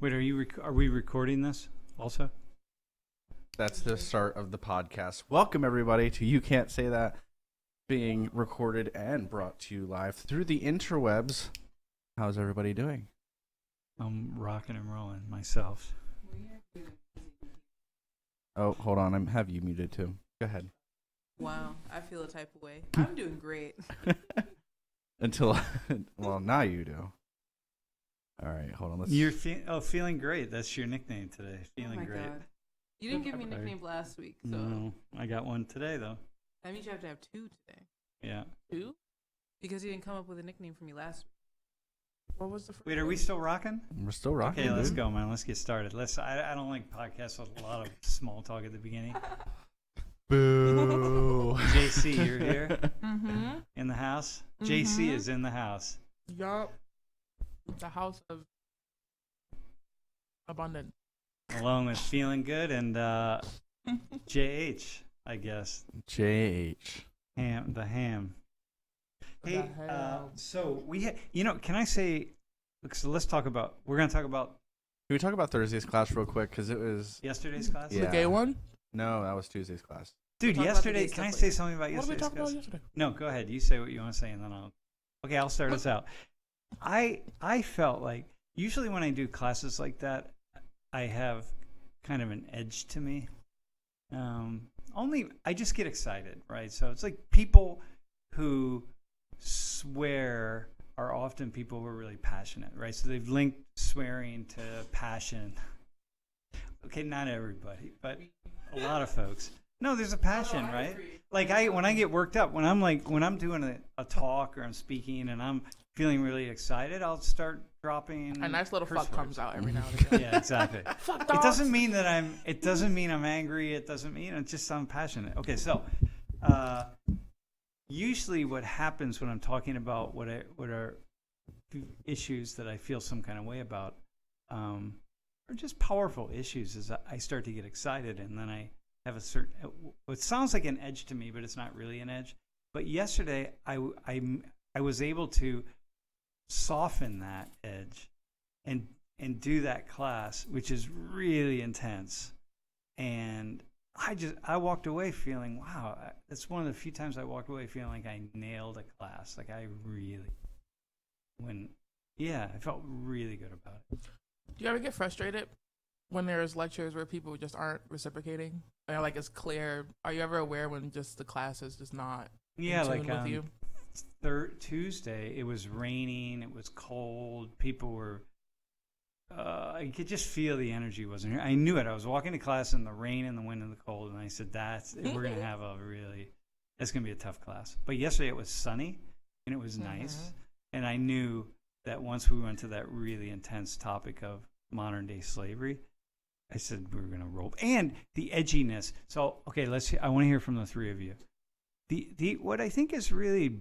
Wait, are we recording this also? That's the start of the podcast. Welcome, everybody, to You Can't Say That, being recorded and brought to you live through the interwebs. How's everybody doing? I'm rocking and rolling myself. Oh, hold on. I have you muted, too. Go ahead. Wow, I feel a type of way. I'm doing great. Until, well, now you do. All right, hold on. You're feeling great. That's your nickname today. Feeling my great. God. You didn't give me a nickname last week, so No, I got one today though. that means you have to have two today. Yeah. Two? Because you didn't come up with a nickname for me last week. What was the? Wait, are we still rocking? We're still rocking. Okay, let's dude. go, man. Let's get started. I don't like podcasts with a lot of small talk at the beginning. Boo. JC, you're here Mm-hmm. in the house. JC is in the house. Yup. The house of abundance. Along with Feeling Good and JH, I guess. JH. The ham. Hey, The ham. so can I say, so let's talk about, we're going to talk about Can we talk about Thursday's class real quick? Because it was... yesterday's class? Yeah. The gay one? No, that was Tuesday's class. Dude, We'll talk about the yesterday, gay can I stuff say later. something about What did we yesterday's talk class? about yesterday? No, go ahead. You say what you want to say, and then I'll start us out. I felt like, usually when I do classes like that, I have kind of an edge to me. I just get excited, right? So it's like people who swear are often people who are really passionate, right? So they've linked swearing to passion. Okay, not everybody, but a lot of folks. No, there's a passion, right? Like when I get worked up, when I'm doing a talk or I'm speaking and I'm feeling really excited, I'll start dropping A nice little curse fuck words. comes out every now and again. Yeah, exactly. Fuck It dogs. doesn't mean I'm angry. It doesn't mean it's just I'm passionate. Okay, so usually what happens when I'm talking about what are issues that I feel some kind of way about, are just powerful issues, is I start to get excited and then I have a certain, it sounds like an edge to me, but it's not really an edge. But yesterday I was able to soften that edge and do that class, which is really intense. And I walked away feeling, wow, that's one of the few times I walked away feeling like I nailed a class. Like I felt really good about it. Do you ever get frustrated when there's lectures where people just aren't reciprocating? Or like it's clear. Are you ever aware when just the class is just not Yeah, in like tune with you? Tuesday, it was raining, it was cold, people were, I could just feel the energy wasn't here. I knew it. I was walking to class in the rain and the wind and the cold, and I said, we're going to have it's going to be a tough class. But yesterday it was sunny, and it was nice, and I knew that once we went to that really intense topic of modern day slavery, I said we were going to roll. And the edginess. So, okay, I want to hear from the three of you. What I think is really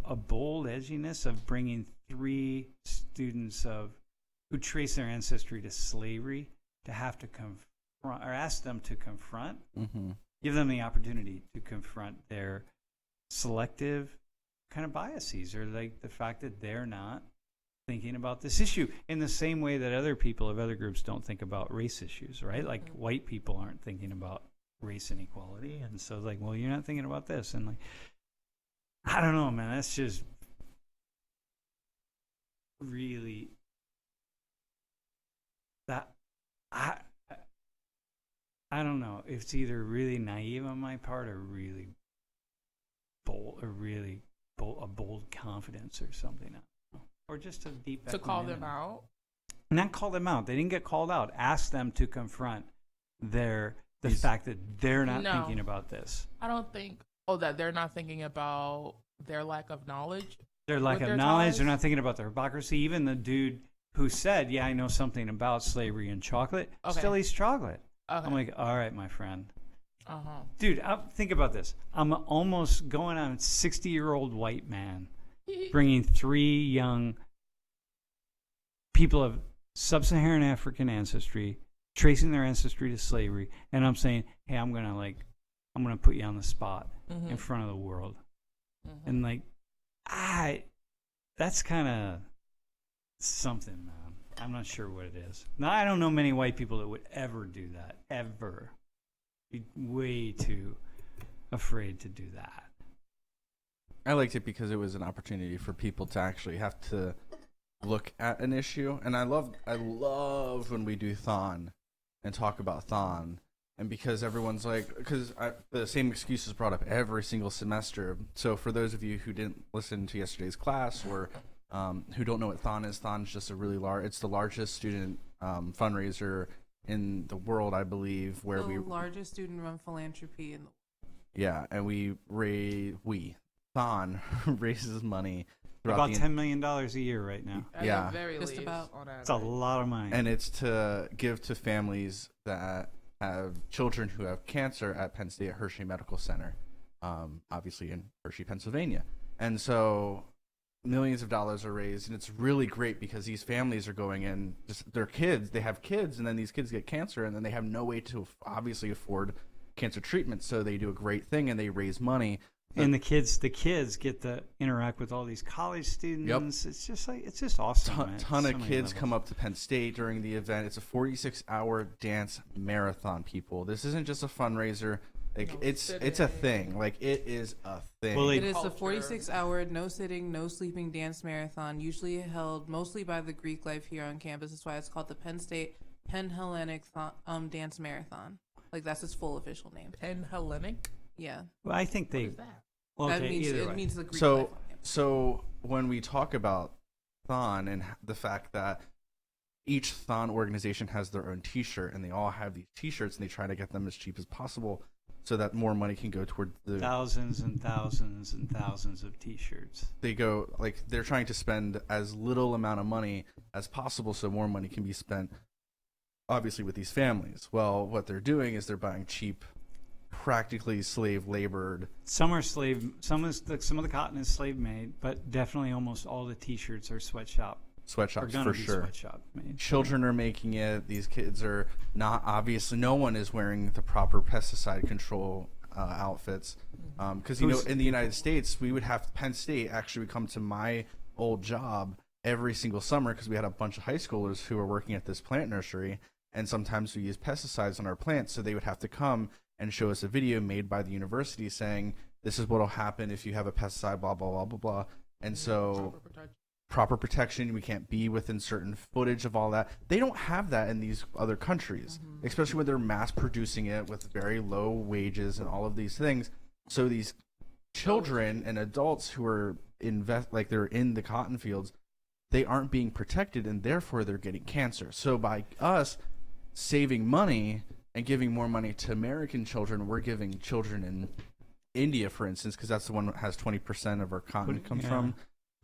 a bold edginess of bringing three students who trace their ancestry to slavery to have to confront, or ask them to confront, give them the opportunity to confront their selective kind of biases, or like the fact that they're not thinking about this issue in the same way that other people of other groups don't think about race issues, right? Like white people aren't thinking about race inequality, and so like, well, you're not thinking about this, and like, I don't know, man, that's just really that I don't know if it's either really naive on my part or really bold, or really a bold confidence or something, I don't know. Or just a deep To call them equanimity. out? Not call them out. They didn't get called out. Ask them to confront the fact that they're not thinking about this. I don't think, that they're not thinking about their lack of knowledge. Their lack With of their knowledge. ties? They're not thinking about their hypocrisy. Even the dude who said, yeah, I know something about slavery and chocolate, Okay. still eats chocolate. Okay. I'm like, all right, my friend. Uh-huh. Dude, think about this. I'm almost going on a 60-year-old white man bringing three young people of sub-Saharan African ancestry, tracing their ancestry to slavery, and I'm saying, hey, I'm gonna put you on the spot in front of the world. And like, that's kind of something, man. I'm not sure what it is. Now, I don't know many white people that would ever do that. Ever. Be way too afraid to do that. I liked it because it was an opportunity for people to actually have to look at an issue. And I love when we do Thon and talk about Thon. And because everyone's like, the same excuse is brought up every single semester. So for those of you who didn't listen to yesterday's class or who don't know what Thon is just a really it's the largest student fundraiser in the world, I believe, where the largest student-run philanthropy in the yeah, and Thon raises money About $10 million a year right now. Yeah. At the very Just least, about. on It's a average. lot of money. and it's to give to families that have children who have cancer at Penn State Hershey Medical Center, obviously in Hershey, Pennsylvania. And so millions of dollars are raised, and it's really great because these families are going in, just their kids, they have kids, and then these kids get cancer, and then they have no way to obviously afford cancer treatment, so they do a great thing and they raise money. And the kids get to interact with all these college students. It's just awesome. man. Ton So of many kids levels. come up to Penn State during the event. It's a 46-hour dance marathon, people. This isn't just a fundraiser. Like No it's a thing. Like it is a thing. Well, It is Culture. a 46-hour, no sitting, no sleeping dance marathon, usually held mostly by the Greek life here on campus. That's why it's called the Penn State Hellenic Dance Marathon. Like that's its full official name. Pan-Hellenic? Yeah, Well, I think What they. is that? Okay, that means either it way. means the Greek life So on campus. so when we talk about Thon and the fact that each Thon organization has their own T-shirt, and they all have these T-shirts, and they try to get them as cheap as possible, so that more money can go toward the. Thousands and thousands and thousands of T-shirts. They go like they're trying to spend as little amount of money as possible, so more money can be spent. Obviously, with these families, well, what they're doing is they're buying cheap, practically slave labored. Some are slave. Some of the cotton is slave made, but definitely almost all the T-shirts are sweatshop. Are Sweatshops gonna for be sure. sweatshop made. Children are making it. These kids are not, obviously no one is wearing the proper pesticide control outfits, because in the United States we would have Penn State actually would come to my old job every single summer because we had a bunch of high schoolers who were working at this plant nursery, and sometimes we use pesticides on our plants, so they would have to come and show us a video made by the university saying this is what will happen if you have a pesticide, blah blah blah blah blah. And so proper protection, we can't be within certain footage of all that. They don't have that in these other countries, especially when they're mass producing it with very low wages and all of these things. So these children and adults who are they're in the cotton fields, they aren't being protected, and therefore they're getting cancer. So by us saving money and giving more money to American children, we're giving children in India, for instance, because that's the one that has 20% of our cotton comes from.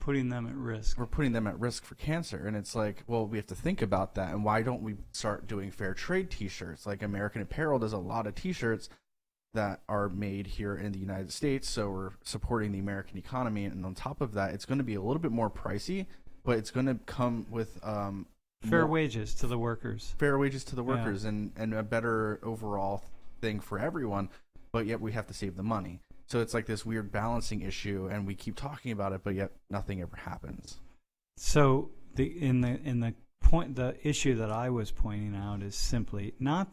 Putting them at risk. We're putting them at risk for cancer. And it's like, well, we have to think about that. And why don't we start doing fair trade T-shirts? Like American Apparel does a lot of T-shirts that are made here in the United States. So we're supporting the American economy. And on top of that, it's going to be a little bit more pricey, but it's going to come with Fair wages to the workers. fair wages to the workers and a better overall thing for everyone. But yet we have to save the money. So it's like this weird balancing issue, and we keep talking about it, but yet nothing ever happens. So the issue that I was pointing out is simply not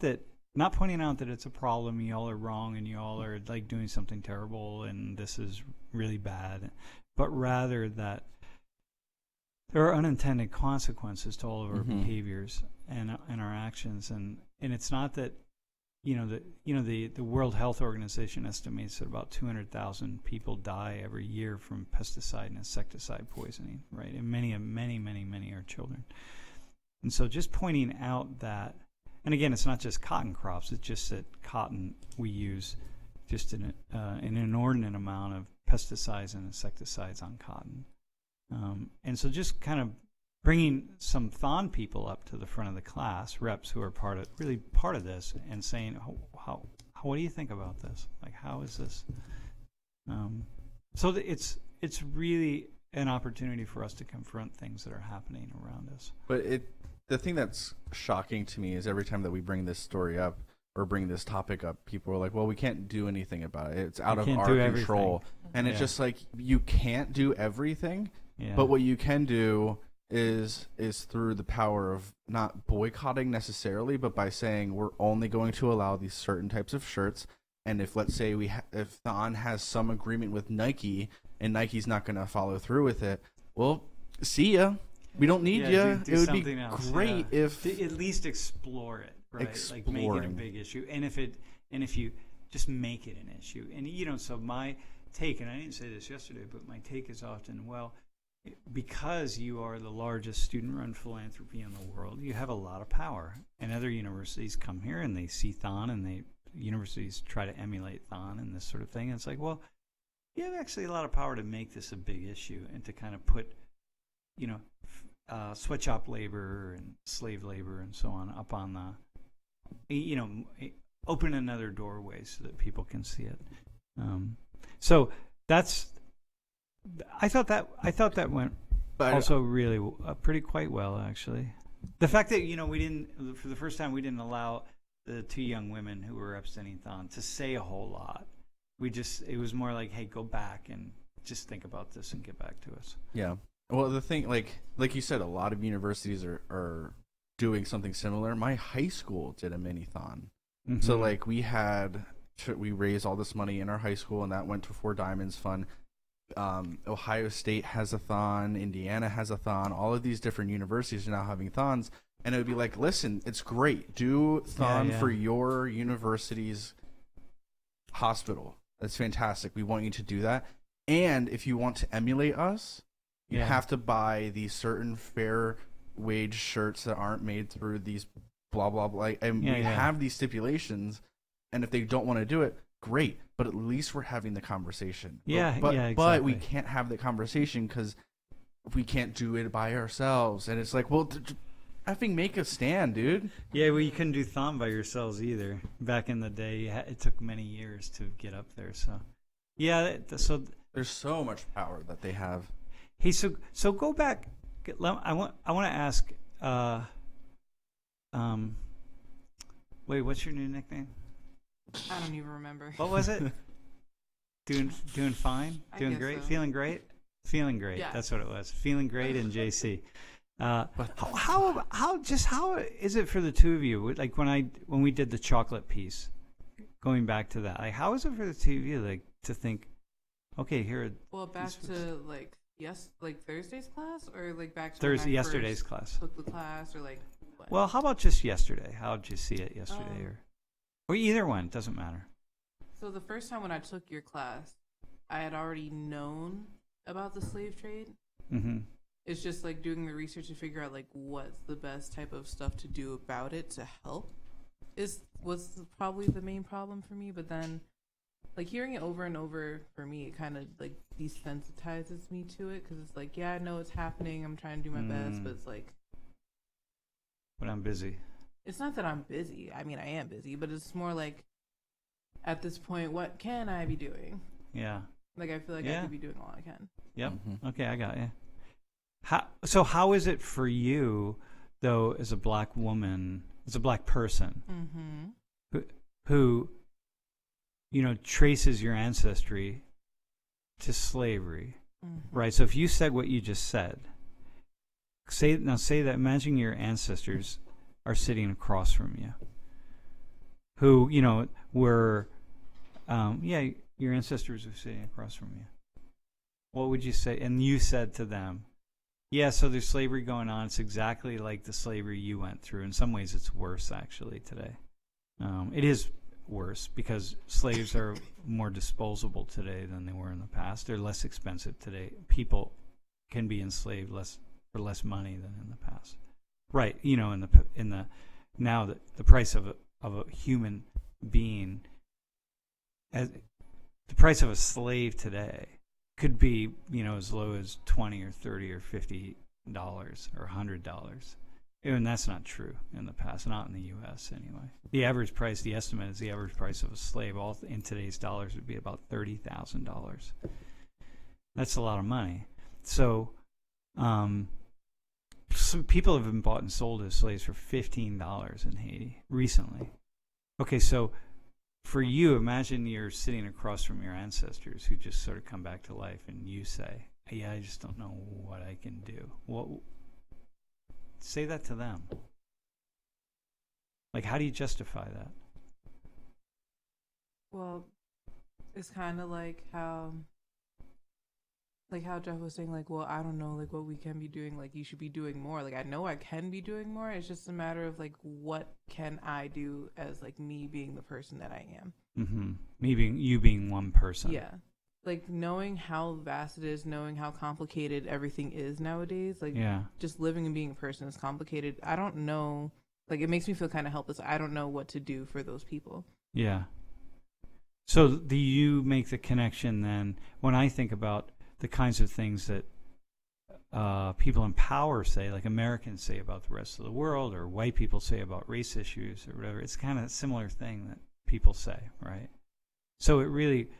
pointing out that it's a problem, y'all are wrong and y'all are like doing something terrible and this is really bad, but rather that there are unintended consequences to all of our behaviors and our actions, and it's not that the World Health Organization estimates that about 200,000 people die every year from pesticide and insecticide poisoning, right? And many are children. And so just pointing out that, and again, it's not just cotton crops, it's just that cotton, we use just an inordinate amount of pesticides and insecticides on cotton. And so just kind of bringing some Thon people up to the front of the class, reps who are part of this, and saying, how what do you think about this? Like, how is this? So it's really an opportunity for us to confront things that are happening around us. But the thing that's shocking to me is every time that we bring this story up or bring this topic up, people are like, well, we can't do anything about it. It's out of our control. And it's just like, you can't do everything, Yeah. but what you can do is through the power of not boycotting necessarily, but by saying we're only going to allow these certain types of shirts. And if, let's say, if Thon has some agreement with Nike and Nike's not going to follow through with it, well, see ya. We don't need you. Do it would be something else, great if at least explore it, right? Like make it a Exploring. big issue, and if you just make it an issue, and so my take, and I didn't say this yesterday, but my take is often, well, because you are the largest student-run philanthropy in the world, you have a lot of power, and other universities come here and they see Thon, and universities try to emulate Thon and this sort of thing, and it's like, well, you have actually a lot of power to make this a big issue and to kind of put, sweatshop labor and slave labor and so on up on open another doorway so that people can see it. So that's, I thought that went But also really quite well, actually. The fact that, we didn't, for the first time, we didn't allow the two young women who were representing Thon to say a whole lot. It was more like, hey, go back and just think about this and get back to us. Yeah. Well, the thing, like you said, a lot of universities are doing something similar. My high school did a mini-thon. Mm-hmm. So, we raised all this money in our high school, and that went to Four Diamonds Fund. Ohio State has a thon. Indiana has a thon. All of these different universities are now having thons. And it would be like, listen, it's great. Do thon for your university's hospital. That's fantastic. We want you to do that. And if you want to emulate us, you have to buy these certain fair wage shirts that aren't made through these blah, blah, blah. And we have these stipulations. And if they don't want to do it, great. But at least we're having the conversation. Exactly. But we can't have the conversation because we can't do it by ourselves. And it's like, well, effing make a stand, dude. Yeah, well, you couldn't do Thon by yourselves either. Back in the day, it took many years to get up there. So, so there's so much power that they have. Hey, so go back. I want to ask. Wait, what's your new nickname? I don't even remember. What was it? Doing fine, I doing guess great, so. Feeling great, feeling great. Yeah. That's what it was. Feeling great in JC. How is it for the two of you? Like when we did the chocolate piece, going back to that, like how is it for the two of you, like to think, okay, here. Well, back to Thursday's class, or like back to yesterday's class. Took the class, or like. What? Well, how about just yesterday? How did you see it yesterday, or either one? Doesn't matter. So the first time when I took your class, I had already known about the slave trade. Mm-hmm. It's just like doing the research to figure out like what's the best type of stuff to do about it to help was probably the main problem for me. But then, like hearing it over and over for me, it kind of like desensitizes me to it because it's like, yeah, I know it's happening. I'm trying to do my best, but it's like. But I'm busy. It's not that I'm busy. I mean, I am busy, but it's more like, at this point, what can I be doing? Yeah. Like, I feel like I could be doing all I can. Yep. Mm-hmm. Okay, I got you. How is it for you, though, as a black woman, as a black person, who traces your ancestry to slavery, right? So if you said what you just said, say that, imagine your ancestors are sitting across from you, who, were, your ancestors are sitting across from you. What would you say? And you said to them, yeah, so there's slavery going on. It's exactly like the slavery you went through. In some ways, it's worse, actually, today. It is worse because slaves are more disposable today than they were in the past. They're less expensive today. People can be enslaved for less money than in the past. Right, now the price of a human being, the price of a slave today could be as low as $20 or $30 or $50 or $100, and that's not true in the past, not in the U.S. anyway. The average price, the estimate is the average price of a slave, all in today's dollars, would be about $30,000. That's a lot of money. So, some people have been bought and sold as slaves for $15 in Haiti recently. Okay, so for you, imagine you're sitting across from your ancestors who just sort of come back to life, and you say, yeah, I just don't know what I can do. say that to them. Like, how do you justify that? Well, it's kind of like how Jeff was saying, like, well, I don't know, like, what we can be doing. Like, you should be doing more. Like, I know I can be doing more. It's just a matter of, like, what can I do as, like, me being the person that I am. Mm-hmm. You being one person. Yeah. Like, knowing how vast it is, knowing how complicated everything is nowadays. Like, just living and being a person is complicated. I don't know. Like, it makes me feel kind of helpless. I don't know what to do for those people. Yeah. So do you make the connection then, when I think about the kinds of things that people in power say, like Americans say about the rest of the world, or white people say about race issues or whatever, it's kind of a similar thing that people say, right? So it really,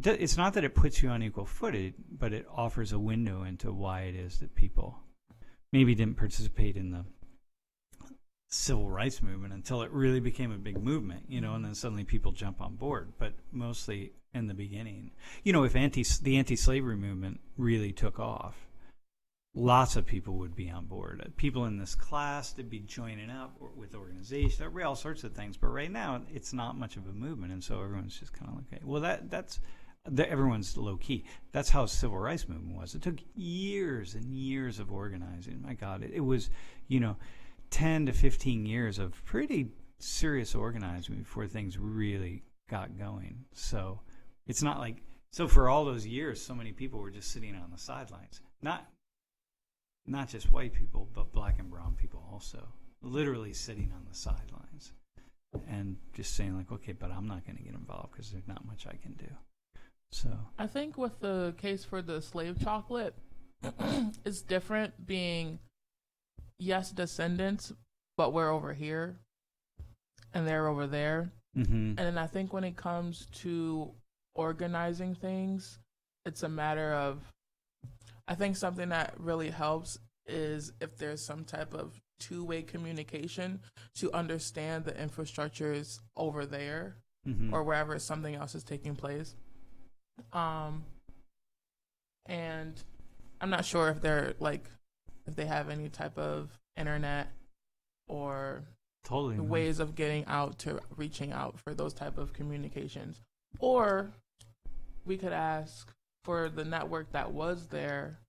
it's not that it puts you on equal footing, but it offers a window into why it is that people maybe didn't participate in the civil rights movement until it really became a big movement, and then suddenly people jump on board. But mostly in the beginning, if the anti-slavery movement really took off, lots of people would be on board. People in this class, they'd be joining up with organizations, there'd be all sorts of things. But right now, it's not much of a movement, and so everyone's just kind of like, okay, well, that's everyone's low key. That's how the civil rights movement was. It took years and years of organizing. My God, it was, 10 to 15 years of pretty serious organizing before things really got going. So it's not like, so for all those years, so many people were just sitting on the sidelines. Not just white people, but black and brown people also, literally sitting on the sidelines and just saying like, okay, but I'm not going to get involved because there's not much I can do. So I think with the case for the slave chocolate, it's different being, yes, descendants, but we're over here and they're over there. Mm-hmm. And then I think when it comes to organizing things, it's a matter of, I think something that really helps is if there's some type of two-way communication to understand the infrastructures over there, mm-hmm. or wherever something else is taking place. And I'm not sure if they're like, if they have any type of internet or totally ways of getting out to reaching out for those type of communications. Or we could ask for the network that was there,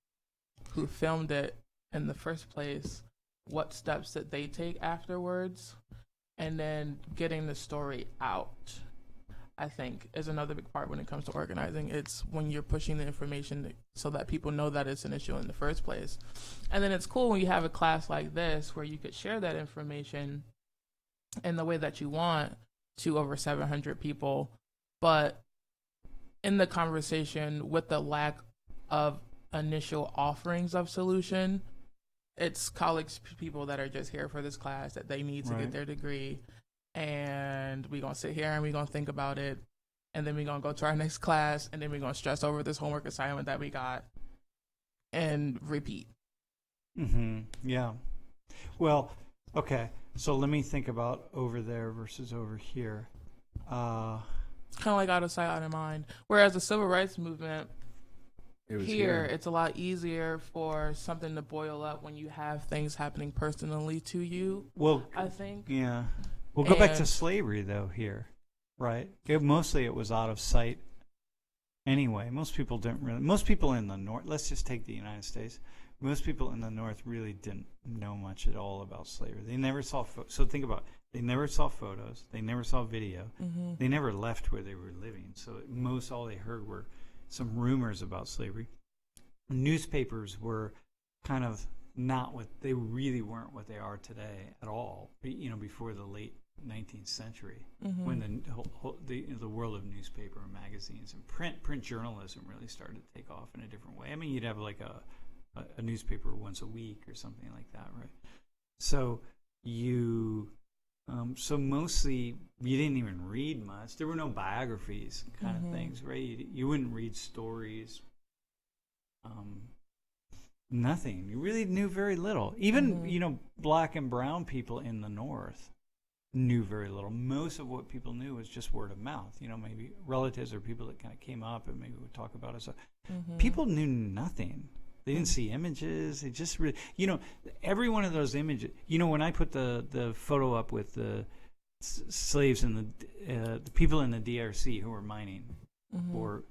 who filmed it in the first place, what steps did they take afterwards, and then getting the story out, I think, is another big part when it comes to organizing. It's when you're pushing the information so that people know that it's an issue in the first place. And then it's cool when you have a class like this where you could share that information in the way that you want to over 700 people. But in the conversation, with the lack of initial offerings of solution, it's college people that are just here for this class, that they need to get their degree. And we're going to sit here and we're going to think about it. And then we're going to go to our next class. And then we're going to stress over this homework assignment that we got and repeat. Mm-hmm. Yeah. Well, okay. So let me think about over there versus over here. It's kind of like out of sight, out of mind. Whereas the civil rights movement, here, it's a lot easier for something to boil up when you have things happening personally to you. Well, I think. Yeah. We'll go back to slavery, though, here, right? Mostly it was out of sight anyway. Most people in the North, let's just take the United States. Most people in the North really didn't know much at all about slavery. They never saw, so think about it. They never saw photos. They never saw video. Mm-hmm. They never left where they were living. So all they heard were some rumors about slavery. Newspapers were kind of not what they really weren't what they are today at all. Before the late 19th century, mm-hmm. when the world of newspaper and magazines and print journalism really started to take off in a different way. I mean, you'd have like a newspaper once a week or something like that, right? So so mostly you didn't even read much. There were no biographies kind mm-hmm. of things, right? You wouldn't read stories. Nothing. You really knew very little. Even, mm-hmm. Black and brown people in the North knew very little. Most of what people knew was just word of mouth. Maybe relatives or people that kind of came up and maybe would talk about it. So mm-hmm. people knew nothing. They didn't see images. They just really, every one of those images. When I put the photo up with the slaves and the people in the DRC who were mining for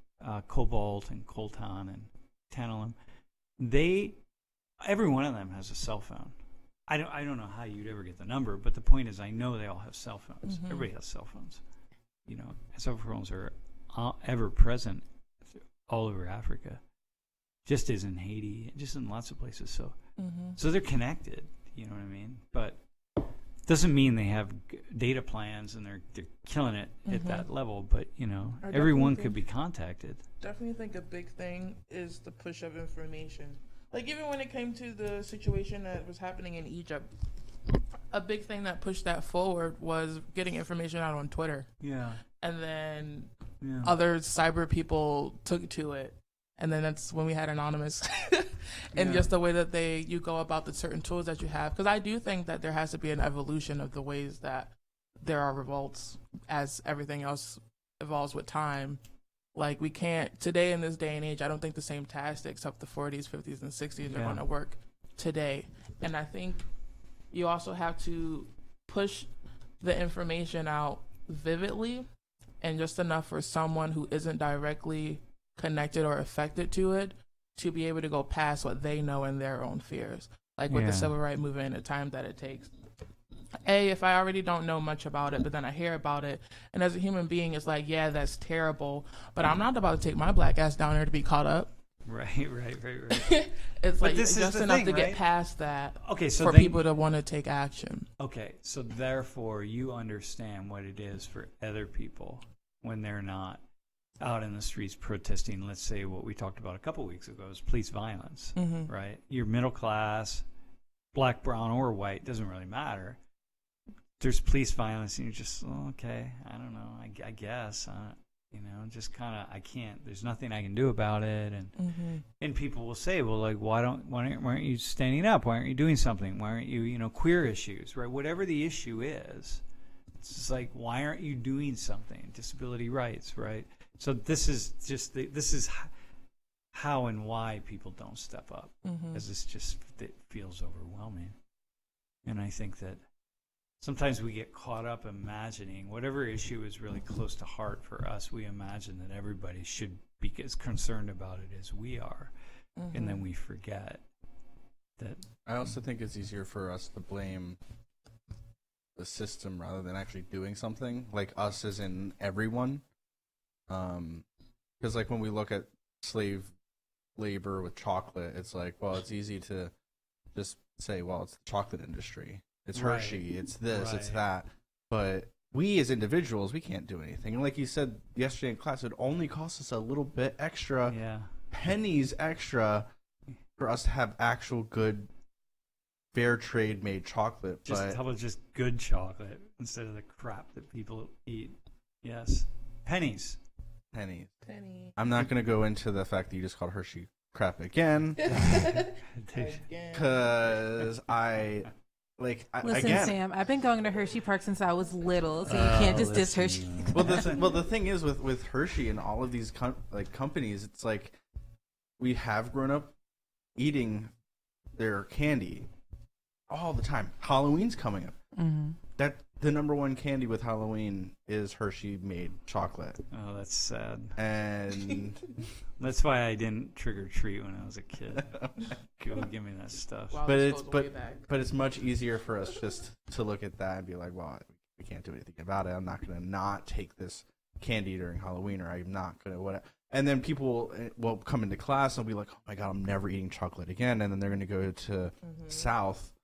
cobalt and coltan and tantalum, every one of them has a cell phone. I don't know how you'd ever get the number, but the point is, I know they all have cell phones. Everybody has cell phones. Cell phones are ever present all over Africa. Just as in Haiti, just in lots of places. So they're connected. You know what I mean? But doesn't mean they have data plans and they're killing it at that level. But everyone could be contacted. Definitely think a big thing is the push of information. Like even when it came to the situation that was happening in Egypt, a big thing that pushed that forward was getting information out on Twitter. Yeah. And then other cyber people took to it. And then that's when we had Anonymous and just the way that you go about the certain tools that you have. Because I do think that there has to be an evolution of the ways that there are revolts as everything else evolves with time. Like we can't, today in this day and age, I don't think the same tactics of the 40s, 50s, and 60s are going to work today. And I think you also have to push the information out vividly and just enough for someone who isn't directly connected or affected to it to be able to go past what they know and their own fears. Like with the civil rights movement and the time that it takes. If I already don't know much about it, but then I hear about it, and as a human being, it's like, yeah, that's terrible, but I'm not about to take my black ass down there to be caught up. Right. It's But like this is just the enough thing, to right? get past that Okay, so for then, people to want to take action. Okay, so therefore you understand what it is for other people when they're not out in the streets protesting, let's say what we talked about a couple weeks ago is police violence, right? You're middle class, black, brown, or white, doesn't really matter. There's police violence, and you're just, okay, I don't know, I guess, just kind of, I can't, there's nothing I can do about it, and people will say, well, like, why aren't you standing up? Why aren't you doing something? Why aren't you, queer issues, right? Whatever the issue is, it's just like, why aren't you doing something? Disability rights, right? So this is how and why people don't step up, because it feels overwhelming, and I think that sometimes we get caught up imagining whatever issue is really close to heart for us. We imagine that everybody should be as concerned about it as we are, and then we forget that. I also think it's easier for us to blame the system rather than actually doing something, like us as in everyone. Because like when we look at slave labor with chocolate, it's like, well, it's easy to just say, well, it's the chocolate industry, it's Hershey, it's this, it's that. But we as individuals, we can't do anything. And like you said yesterday in class, it only costs us a little bit extra, pennies extra, for us to have actual good fair trade made chocolate. How about just good chocolate instead of the crap that people eat? Yes, pennies. I'm not going to go into the fact that you just called Hershey crap again, because Listen, again, Sam, I've been going to Hershey Park since I was little, so you can't just diss Hershey. Well, the thing is with Hershey and all of these companies, it's like we have grown up eating their candy all the time. Halloween's coming up. That the number one candy with Halloween is Hershey made chocolate. Oh, that's sad. And that's why I didn't trick or treat when I was a kid. Go give me that stuff. Wow, but it's much easier for us just to look at that and be like, well, we can't do anything about it. I'm not going to not take this candy during Halloween, or I'm not going to whatever. And then people will come into class and be like, oh my God, I'm never eating chocolate again. And then they're going to go to South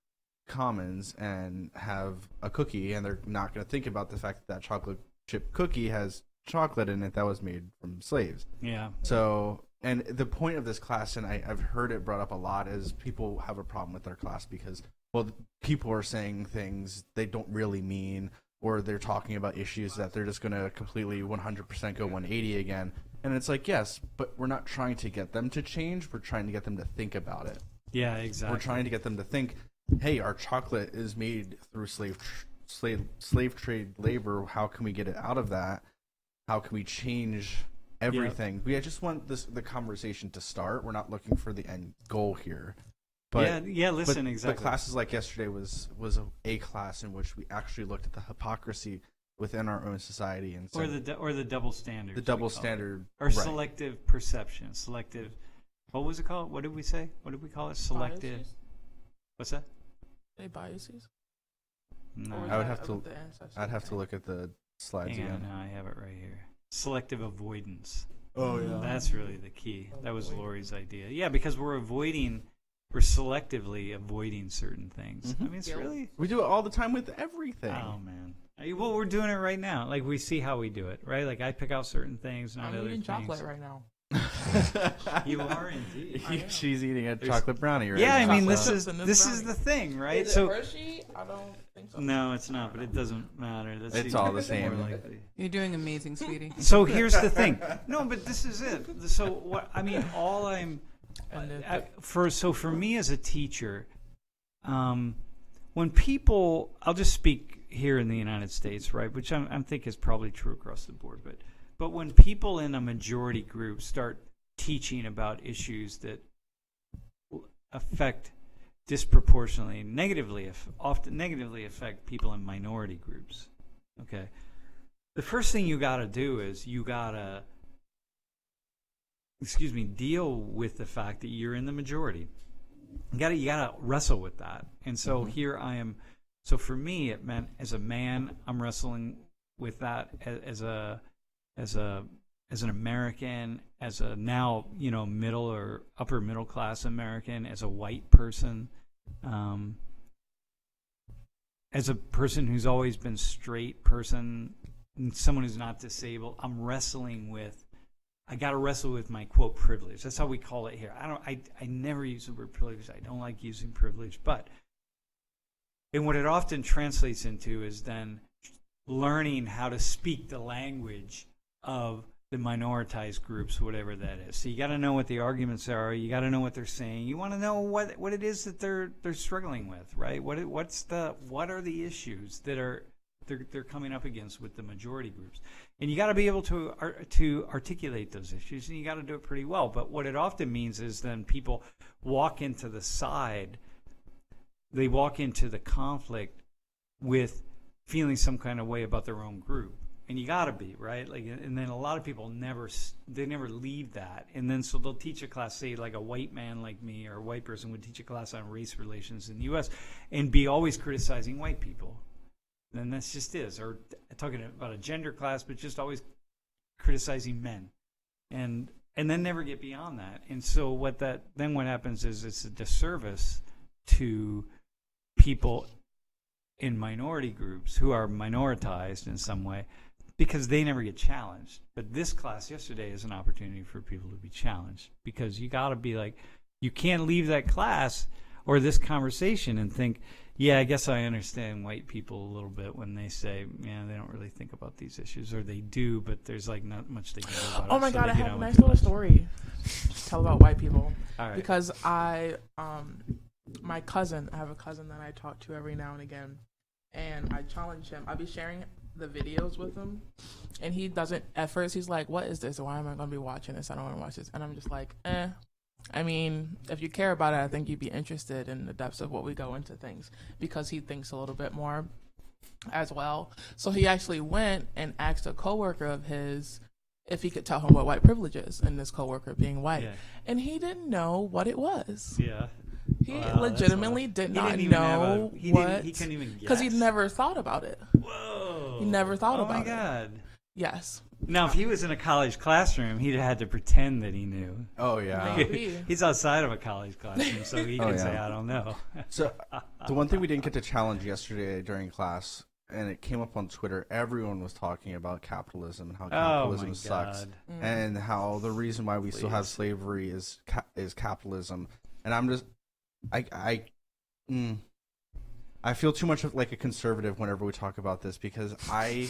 Commons and have a cookie, and they're not going to think about the fact that chocolate chip cookie has chocolate in it that was made from slaves. Yeah. So, and the point of this class, and I've heard it brought up a lot, is people have a problem with their class because, well, people are saying things they don't really mean, or they're talking about issues that they're just going to completely 100% go 180 again. And it's like, yes, but we're not trying to get them to change. We're trying to get them to think about it. Yeah, exactly. We're trying to get them to think, hey, our chocolate is made through slave trade labor. How can we get it out of that? How can we change everything. We just want the conversation to start. We're not looking for the end goal here. But listen, but, exactly. But classes like yesterday was a class in which we actually looked at the hypocrisy within our own society and or the double standard. The double standard or selective perception. Selective. What was it called? What did we say? What did we call it? Selective. Biases? What's that? They biases? No. Or was I would that have to. of the ancestors? I'd have to look at the slides Hang on, again. no, I have it right here. Selective avoidance. Oh yeah. That's really the key. That was Lori's idea. Yeah, because we're selectively avoiding certain things. Mhm. I mean, it's really. We do it all the time with everything. Oh man. Well, we're doing it right now. Like we see how we do it, right? Like I pick out certain things, not I'm other eating things. chocolate right now. You are indeed. She's eating a chocolate brownie right Yeah, I now. mean Chocolate this chips in is brownie. the thing, right? Is it So Hershey? I don't think so. no, it's not, but it doesn't matter. That's It's even all the more same. likely. You're doing amazing, sweetie. So here's the thing. No, but this is it. So what I mean, all I'm And then for me as a teacher, when people, I'll just speak here in the United States, right, which I think is probably true across the board, but when people in a majority group start teaching about issues that affect disproportionately, often negatively affect people in minority groups, okay, the first thing you got to do is you got to deal with the fact that you're in the majority. You gotta wrestle with that. And so here I am. So for me, it meant as a man, I'm wrestling with that as an American, as a now middle or upper middle class American, as a white person, as a person who's always been straight person, and someone who's not disabled. I'm wrestling with. I got to wrestle with my quote privilege. That's how we call it here. I never use the word privilege. I don't like using privilege, and what it often translates into is then learning how to speak the language of the minoritized groups, whatever that is. So you got to know what the arguments are. You got to know what they're saying. You want to know what it is that they're struggling with, right? What are the issues that they're coming up against with the majority groups, and you got to be able to articulate those issues, and you got to do it pretty well. But what it often means is then people walk into the side, they walk into the conflict with feeling some kind of way about their own group, and you got to be right. Like, and then a lot of people never leave that, and then so they'll teach a class, say like a white man like me or a white person would teach a class on race relations in the U.S. and be always criticizing white people. And that's just is, or talking about a gender class, but just always criticizing men, and then never get beyond that. And so what happens is it's a disservice to people in minority groups who are minoritized in some way because they never get challenged. But this class yesterday is an opportunity for people to be challenged, because you got to be like, you can't leave that class or this conversation and think, yeah, I guess I understand white people a little bit when they say, yeah, they don't really think about these issues, or they do, but there's like not much they can do about it. oh my so God, they I get have a on nice with their little lives. story to tell about white people. All right. Because I have a cousin that I talk to every now and again, and I challenge him. I'll be sharing the videos with him, and he doesn't, at first he's like, what is this? Why am I going to be watching this? I don't want to watch this. And I'm just like, I mean, if you care about it, I think you'd be interested in the depths of what we go into things, because he thinks a little bit more as well. So he actually went and asked a coworker of his if he could tell him what white privilege is, and this coworker being white. Yeah. And he didn't know what it was. Yeah. He Wow, legitimately that's did He not didn't even have know he what. He couldn't even guess. Because he never thought about it. Whoa. He never thought oh about my it. God. Yes. Now, if he was in a college classroom, he'd have had to pretend that he knew. Oh yeah. Maybe. He's outside of a college classroom, so he Oh, can say, yeah. I don't know. So the one thing we didn't get to challenge yesterday during class, and it came up on Twitter, everyone was talking about capitalism and how capitalism oh my sucks, God. and how the reason why we still have Please. slavery is capitalism. And I'm just, I feel too much like a conservative whenever we talk about this, because I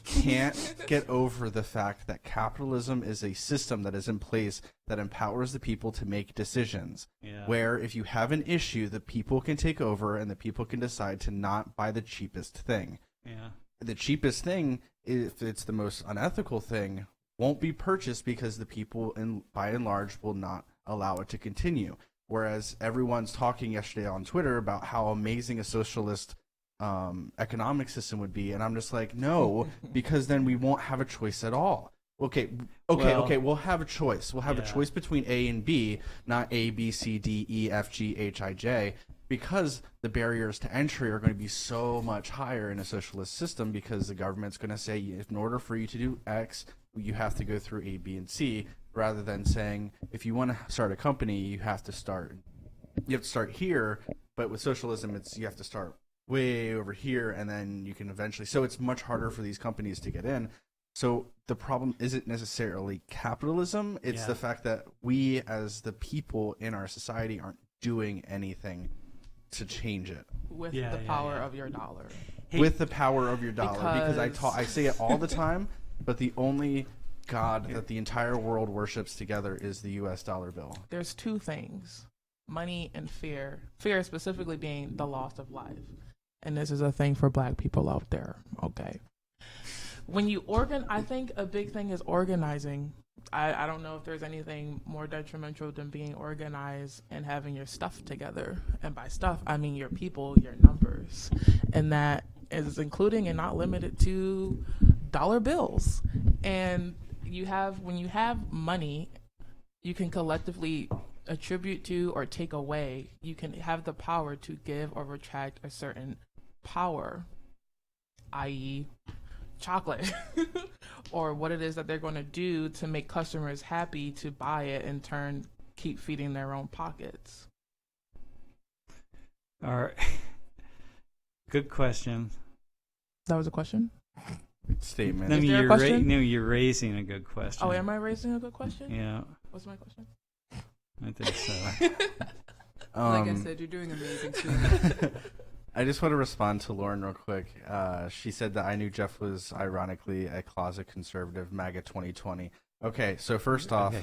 can't get over the fact that capitalism is a system that is in place that empowers the people to make decisions. Yeah. Where if you have an issue, the people can take over and the people can decide to not buy the cheapest thing. Yeah. The cheapest thing, if it's the most unethical thing, won't be purchased because the people, by and large, will not allow it to continue. Whereas everyone's talking yesterday on Twitter about how amazing a socialist economic system would be, and I'm just like, no, because then we won't have a choice at all. Okay. We'll have a choice. We'll have a choice between A and B, not A, B, C, D, E, F, G, H, I, J, because the barriers to entry are going to be so much higher in a socialist system, because the government's going to say, in order for you to do X, you have to go through A, B, and C, rather than saying, if you want to start a company, you have to start here. But with socialism, you have to start way over here, and then you can eventually. So it's much harder for these companies to get in. So the problem isn't necessarily capitalism. It's the fact that we, as the people in our society, aren't doing anything to change it. With the power of your dollar. With the power of your dollar. Because I say it all the time, but the only God that the entire world worships together is the U.S. dollar bill. There's two things: money and fear. Fear specifically being the loss of life. And this is a thing for Black people out there, okay? When you I think a big thing is organizing. I don't know if there's anything more detrimental than being organized and having your stuff together. And by stuff, I mean your people, your numbers. And that is including and not limited to dollar bills. And when you have money, you can collectively attribute to or take away. You can have the power to give or retract a certain power, i.e., chocolate, or what it is that they're going to do to make customers happy to buy it, in turn keep feeding their own pockets. All right. Good question. That was a question? Statement. Is there a question? You're raising a good question. Oh, am I raising a good question? Yeah. What's my question? I think so. Like I said, you're doing amazing, sweetie. I just want to respond to Lauren real quick. She said that I knew Jeff was ironically a closet conservative, MAGA 2020. Okay, so first off,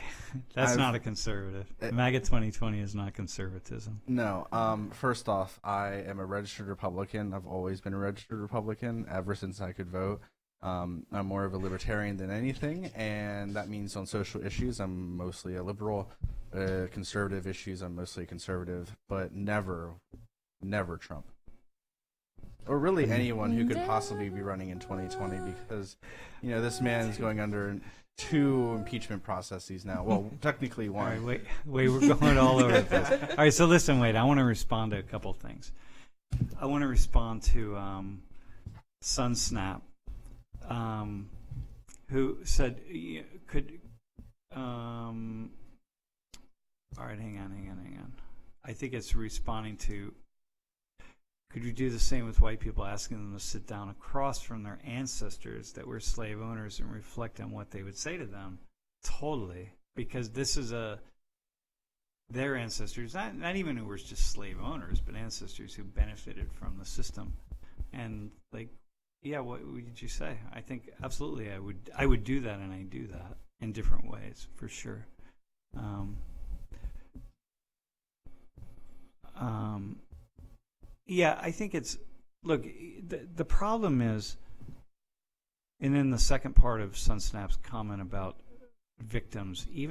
that's not a conservative. MAGA 2020 is not conservatism. No. First off, I am a registered Republican. I've always been a registered Republican ever since I could vote. I'm more of a libertarian than anything, and that means on social issues, I'm mostly a liberal. Conservative issues, I'm mostly a conservative, but never Trump. Or really anyone who could possibly be running in 2020, because, this man is going under 2 impeachment processes now. Well, technically 1. All right, wait, we're going all over the place. All right, so listen, wait, I want to respond to a couple things. I want to respond to Sunsnap, who said, all right, hang on. I think it's responding to, could we do the same with white people, asking them to sit down across from their ancestors that were slave owners and reflect on what they would say to them? Totally. Because this is their ancestors, not even who were just slave owners, but ancestors who benefited from the system. And what would you say? I think absolutely I would do that, and I do that in different ways, for sure. I think the problem is, and then the second part of Sunsnap's comment about victims, I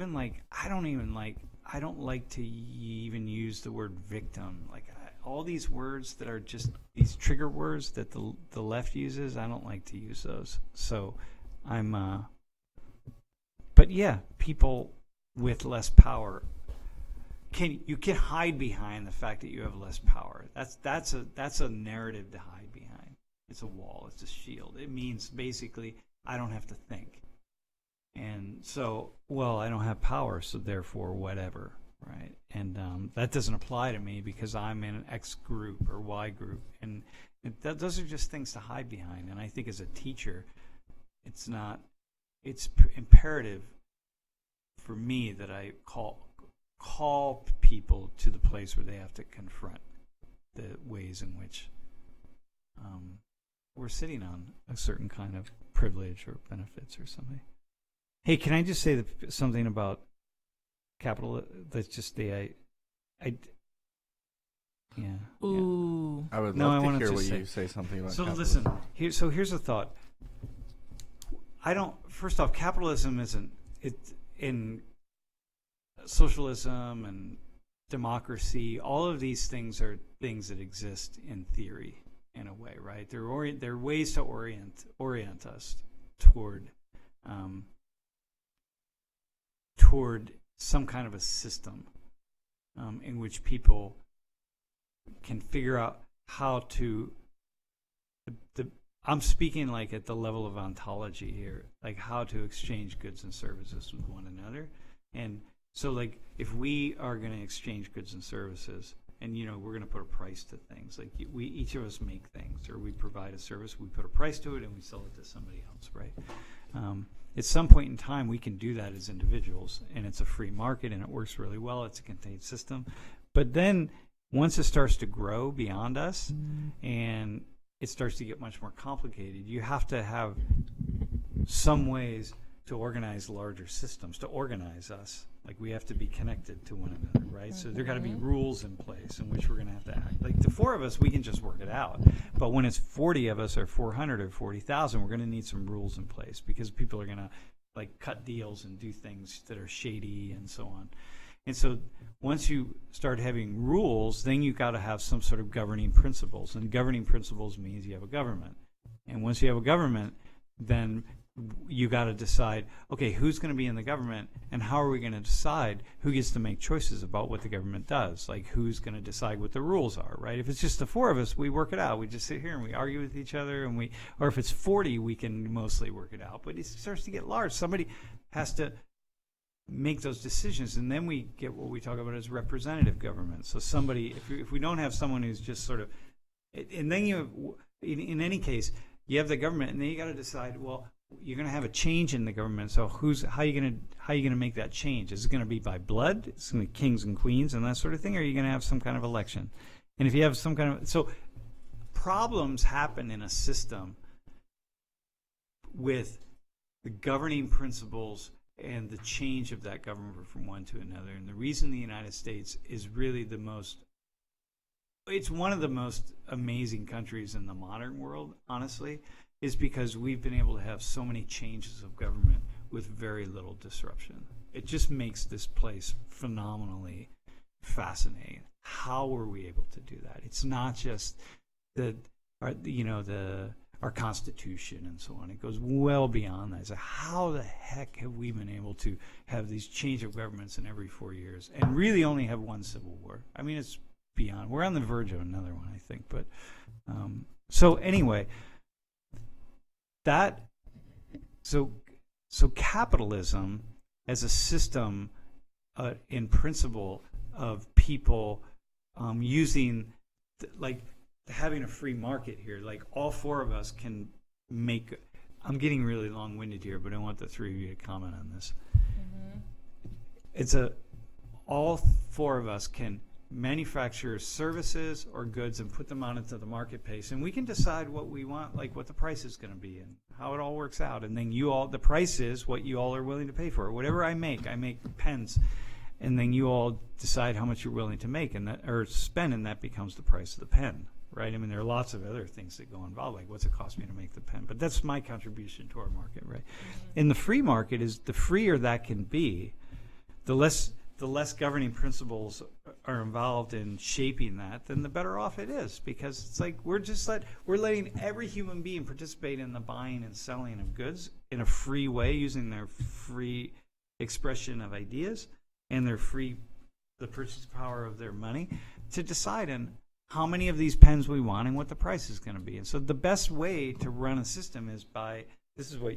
don't like to even use the word victim. All these words that are just these trigger words that the left uses, I don't like to use those. So people with less power, you can hide behind the fact that you have less power. That's a narrative to hide behind. It's a wall. It's a shield. It means basically I don't have to think, and so I don't have power, so therefore whatever, right? And that doesn't apply to me because I'm in an X group or Y group, and those are just things to hide behind. And I think as a teacher, it's imperative for me that I call people to the place where they have to confront the ways in which we're sitting on a certain kind of privilege or benefits or something. Hey, can I just say something about capital? That's just Ooh. I would love to hear what you say something about So capitalism. listen, here's a thought. First off, capitalism isn't it in socialism and democracy. All of these things are things that exist in theory, in a way, right? They're ways to orient us toward some kind of a system in which people can figure out how to. I'm speaking like at the level of ontology here, like how to exchange goods and services with one another. And so, like, if we are going to exchange goods and services, and we're going to put a price to things, like each of us make things, or we provide a service, we put a price to it, and we sell it to somebody else, right? At some point in time, we can do that as individuals, and it's a free market, and it works really well. It's a contained system. But then once it starts to grow beyond us, and it starts to get much more complicated, you have to have some ways to organize larger systems, to organize us. Like, we have to be connected to one another, right? So there got to be rules in place in which we're going to have to act. Like, the four of us, we can just work it out. But when it's 40 of us, or 400 or 40,000, we're going to need some rules in place, because people are going to, like, cut deals and do things that are shady and so on. And so once you start having rules, then you've got to have some sort of governing principles. And governing principles means you have a government. And once you have a government, then you got to decide, okay, who's going to be in the government, and how are we going to decide who gets to make choices about what the government does? Like, who's going to decide what the rules are, right? If it's just the four of us, we work it out. We just sit here and we argue with each other, and or if it's 40, we can mostly work it out. But it starts to get large. Somebody has to make those decisions, and then we get what we talk about as representative government. So somebody, if we don't have someone who's just sort of, and then in any case, you have the government, and then you got to decide, well, you're going to have a change in the government. So how are you going to make that change? Is it going to be by blood? It's going to be kings and queens and that sort of thing, or are you going to have some kind of election? And if you have some kind of, so problems happen in a system with the governing principles and the change of that government from one to another. And the reason the United States is really it's one of the most amazing countries in the modern world, honestly, is because we've been able to have so many changes of government with very little disruption. It just makes this place phenomenally fascinating. How were we able to do that? It's not just our Constitution and so on. It goes well beyond that. So how the heck have we been able to have these change of governments in every 4 years and really only have one civil war? I mean, it's beyond. We're on the verge of another one, I think. But so anyway, so capitalism as a system in principle of people using having a free market here, like all four of us can make. I'm getting really long-winded here, but I want the three of you to comment on this. Mm-hmm. All four of us can manufacture services or goods and put them out into the marketplace, and we can decide what we want, like what the price is going to be and how it all works out. And then the price is what you all are willing to pay for it. Whatever I make pens, and then you all decide how much you're willing to make or spend, and that becomes the price of the pen. Right? I mean, there are lots of other things that go involved, like what's it cost me to make the pen? But that's my contribution to our market, right? Mm-hmm. And the free market is the freer that can be, the less governing principles are involved in shaping that, then the better off it is. Because it's like we're letting every human being participate in the buying and selling of goods in a free way, using their free expression of ideas and the purchase power of their money to decide on how many of these pens we want and what the price is going to be. And so the best way to run a system is this is what,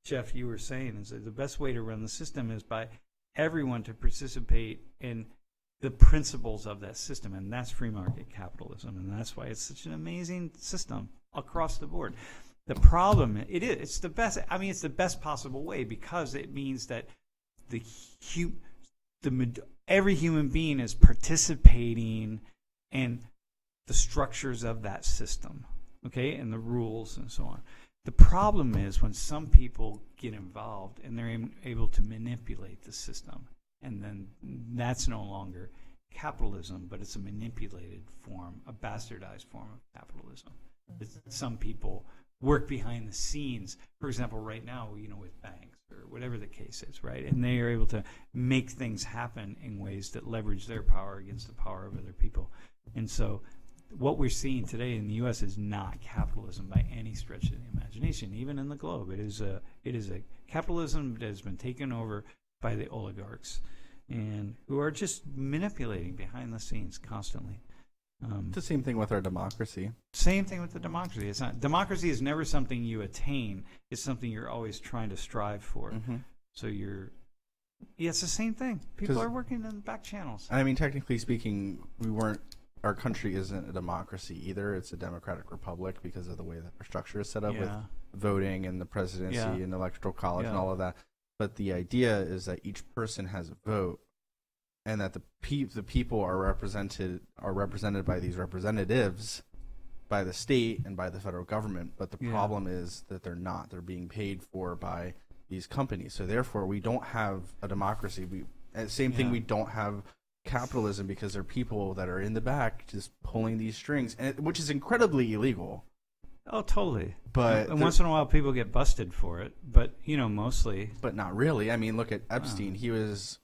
Jeff, you were saying, is that the best way to run the system is by everyone to participate in the principles of that system. And that's free market capitalism. And that's why it's such an amazing system across the board. The problem, it's the best, it's the best possible way, because it means that every human being is participating in the structures of that system, okay, and the rules and so on. The problem is when some people get involved and they're able to manipulate the system, and then that's no longer capitalism, but it's a manipulated form, a bastardized form of capitalism. Some people work behind the scenes. For example, right now, with banks or whatever the case is, right? And they are able to make things happen in ways that leverage their power against the power of other people. And so what we're seeing today in the U.S. is not capitalism by any stretch of the imagination, even in the globe. It is a capitalism that has been taken over by the oligarchs, and who are just manipulating behind the scenes constantly. It's the same thing with our democracy. Same thing with the democracy. It's not, democracy is never something you attain. It's something you're always trying to strive for. Mm-hmm. So it's the same thing. People are working in back channels. I mean, technically speaking, our country isn't a democracy either. It's a democratic republic because of the way that our structure is set up with voting and the presidency and electoral college and all of that. But the idea is that each person has a vote, and that the people are represented by these representatives, by the state and by the federal government. But the problem is that they're not. They're being paid for by these companies. So therefore, we don't have a democracy. We don't have capitalism because there are people that are in the back just pulling these strings, which is incredibly illegal. Oh, totally. But and once in a while, people get busted for it. But mostly. But not really. I mean, look at Epstein. He was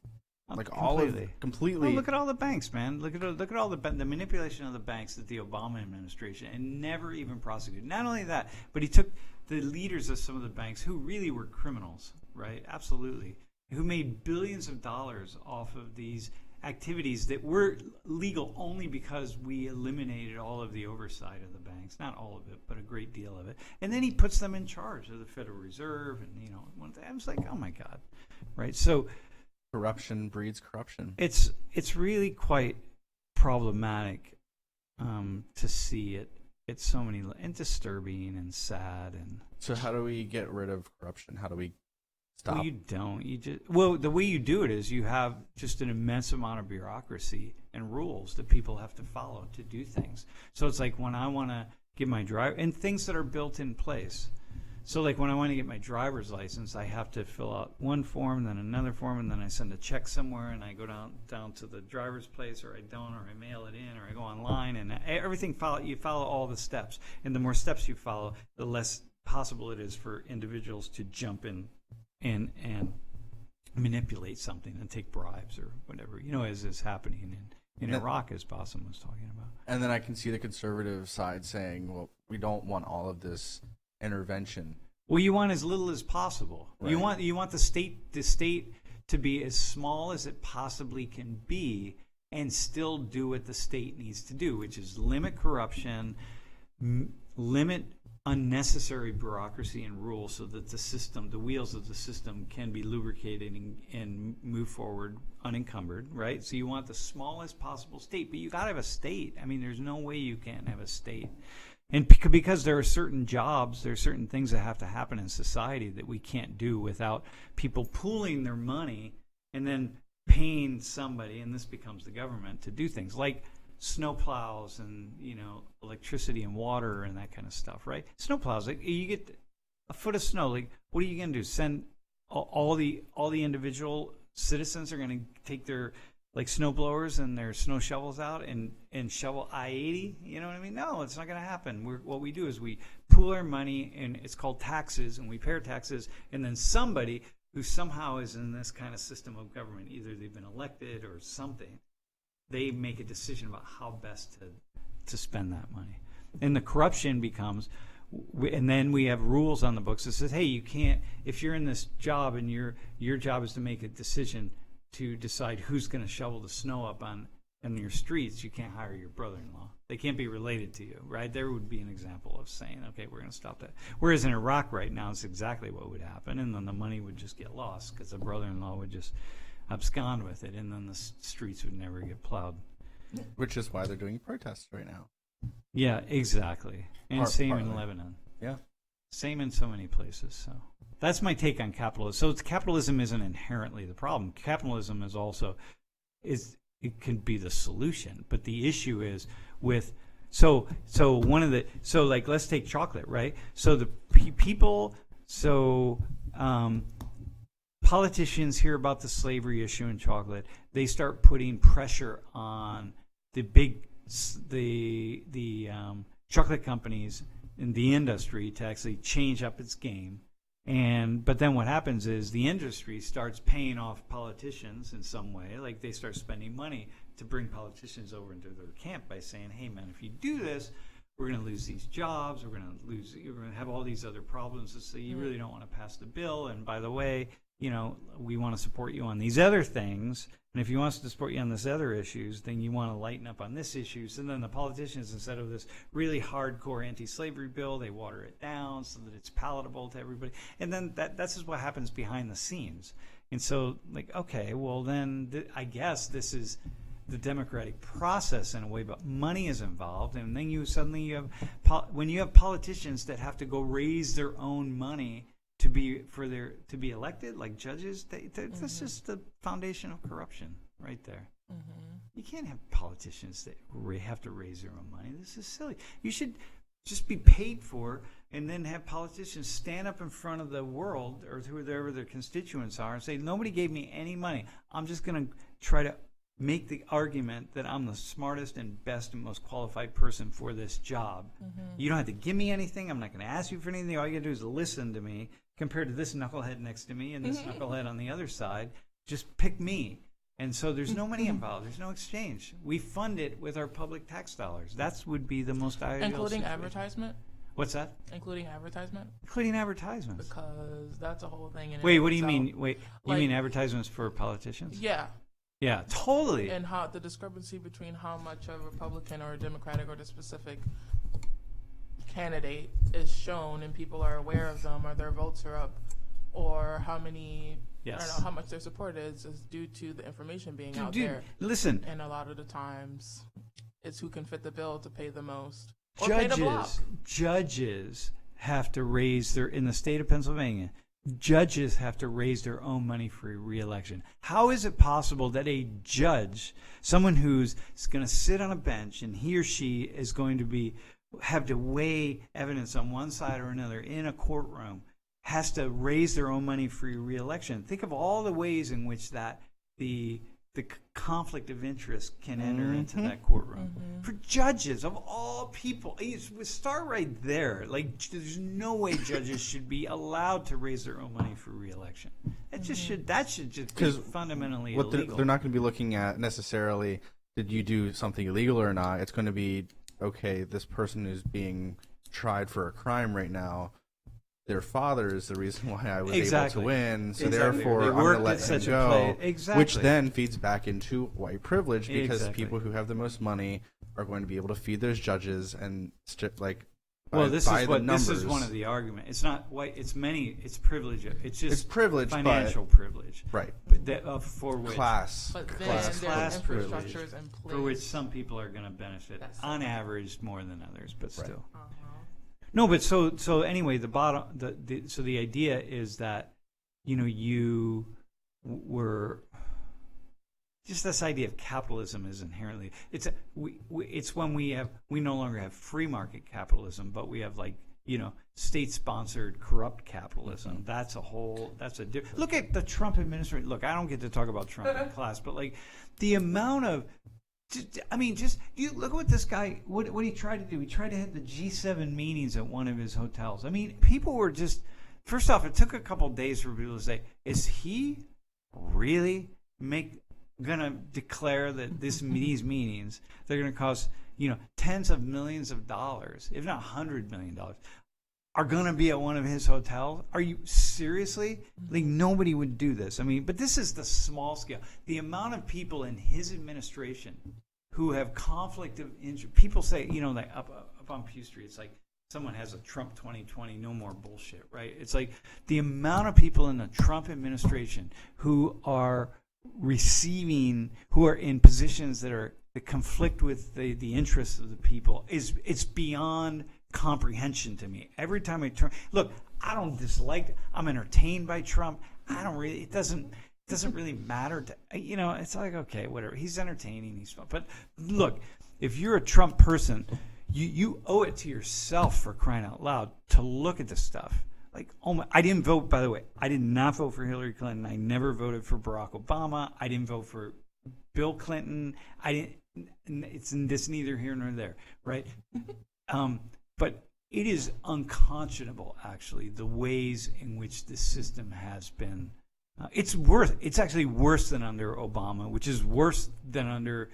completely. Well, look at all the banks, man. Look at all the manipulation of the banks that the Obama administration and never even prosecuted. Not only that, but he took the leaders of some of the banks who really were criminals, right? Absolutely, who made billions of dollars off of these activities that were legal only because we eliminated all of the oversight of the banks. Not all of it, but a great deal of it. And then he puts them in charge of the Federal Reserve, and I was like, oh my God, right? So. Corruption breeds corruption. It's really quite problematic to see it. It's so many and disturbing and sad. And so, how do we get rid of corruption? How do we stop? Well, you don't. The way you do it is you have just an immense amount of bureaucracy and rules that people have to follow to do things. So it's like when I want to get my driver and things that are built in place. So like when I want to get my driver's license, I have to fill out one form, then another form, and then I send a check somewhere, and I go down to the driver's place, or I don't, or I mail it in, or I go online, and everything you follow all the steps. And the more steps you follow, the less possible it is for individuals to jump in and manipulate something and take bribes or whatever, as is happening in Iraq, as Bassem was talking about. And then I can see the conservative side saying, well, we don't want all of this intervention. Well, you want as little as possible. Right. You want the state to be as small as it possibly can be, and still do what the state needs to do, which is limit corruption, limit unnecessary bureaucracy and rules, so that the wheels of the system can be lubricated and move forward unencumbered. Right. So you want the smallest possible state, but you got to have a state. I mean, there's no way you can't have a state. And because there are certain jobs, there are certain things that have to happen in society that we can't do without people pooling their money and then paying somebody, and this becomes the government, to do things like snow plows and electricity and water and that kind of stuff, right? Snow plows, like, you get a foot of snow, like, what are you going to do? Send all the individual citizens are going to take their snow blowers and their snow shovels out and shovel I-80, you know what I mean? No, it's not going to happen. What we do is we pool our money, and it's called taxes, and we pay our taxes, and then somebody who somehow is in this kind of system of government, either they've been elected or something, they make a decision about how best to spend that money. And the corruption becomes, and then we have rules on the books that says, hey, you can't, if you're in this job and your job is to make a decision to decide who's going to shovel the snow up on your streets, you can't hire your brother-in-law. They can't be related to you, right? There would be an example of saying, okay, we're going to stop that. Whereas in Iraq right now, it's exactly what would happen, and then the money would just get lost because the brother-in-law would just abscond with it, and then the streets would never get plowed. Which is why they're doing protests right now. Yeah, exactly. And same in Lebanon. Yeah. Same in so many places, so. That's my take on capitalism. So capitalism isn't inherently the problem. Capitalism is also it can be the solution, but the issue is with let's take chocolate, right? So the people politicians hear about the slavery issue in chocolate. They start putting pressure on the chocolate companies in the industry to actually change up its game. But then what happens is the industry starts paying off politicians in some way, like they start spending money to bring politicians over into their camp by saying, hey man, if you do this, we're going to lose these jobs, you're going to have all these other problems, so you really don't want to pass the bill, and by the way, we want to support you on these other things, and if you want us to support you on these other issues, then you want to lighten up on this issue. So then the politicians, instead of this really hardcore anti-slavery bill, they water it down so that it's palatable to everybody, and then that's just what happens behind the scenes. And so, like, okay, well then I guess this is the democratic process in a way, but money is involved, and then you when you have politicians that have to go raise their own money to be elected, like judges, that's just the foundation of corruption right there. You can't have politicians that have to raise their own money. This is silly. You should just be paid for, and then have politicians stand up in front of the world or whoever their constituents are and say, nobody gave me any money. I'm just going to try to make the argument that I'm the smartest and best and most qualified person for this job. You don't have to give me anything. I'm not going to ask you for anything. All you got to do is listen to me, compared to this knucklehead next to me and this knucklehead on the other side. Just pick me. And so there's no money involved. There's no exchange. We fund it with our public tax dollars. That would be the most ideal Including situation. advertisement? What's that? Including advertisement? Including advertisements. Because that's a whole thing. Wait, what do you mean? Wait, you Like- mean advertisements for politicians? Yeah. Yeah, totally. And how the discrepancy between how much a Republican or a Democratic or the specific candidate is shown and people are aware of them, or their votes are up, or how many, I don't know, how much their support is due to the information being out there. Listen. And a lot of the times, it's who can fit the bill to pay the most. Or pay the block. Judges have to raise in the state of Pennsylvania, judges have to raise their own money for re-election. How is it possible that a judge, someone who's going to sit on a bench and he or she is going to have to weigh evidence on one side or another in a courtroom, has to raise their own money for re-election? Think of all the ways in which that the conflict of interest can enter into that courtroom. For judges of all people, we start right there. Like, there's no way judges should be allowed to raise their own money for re-election. That should just be fundamentally illegal. They're not going to be looking at necessarily, did you do something illegal or not? It's going to be, okay, this person is being tried for a crime right now. Their father is the reason why I was able to win, so therefore I'm going to let him go, which then feeds back into white privilege, because people who have the most money are going to be able to feed those judges and this is one of the arguments. It's not white. It's privilege. It's privilege, financial privilege, right? For which class, but then class privilege, infrastructures in place for which some people are going to benefit on average more than others, but still. Uh-huh. No, but so anyway, the idea is that, you were just this idea of capitalism is inherently it's when we no longer have free market capitalism, but we have state sponsored corrupt capitalism. That's look at the Trump administration. Look, I don't get to talk about Trump in class, but the amount of you look at what this guy, what he tried to do. He tried to have the G7 meetings at one of his hotels. I mean, people were just, first off, it took a couple of days for people to say, is he really gonna declare that these meetings, they're gonna cost, tens of millions of dollars, if not $100 million, are gonna be at one of his hotels? Are you seriously? Nobody would do this. I mean, but this is the small scale. The amount of people in his administration who have conflict of interest. People say, up on Pew Street, it's like someone has a Trump 2020, no more bullshit, right? It's like the amount of people in the Trump administration who are who are in positions that conflict with the interests of the people it's beyond comprehension to me. Every time I look, I don't dislike. I'm entertained by Trump. I don't really. It doesn't really matter to It's like, okay, whatever. He's entertaining. He's fun. But look, if you're a Trump person, you owe it to yourself, for crying out loud, to look at this stuff. I didn't vote. By the way, I did not vote for Hillary Clinton. I never voted for Barack Obama. I didn't vote for Bill Clinton. I didn't. It's neither here nor there, right? But it is unconscionable, actually, the ways in which the system has been. It's actually worse than under Obama, which is worse than under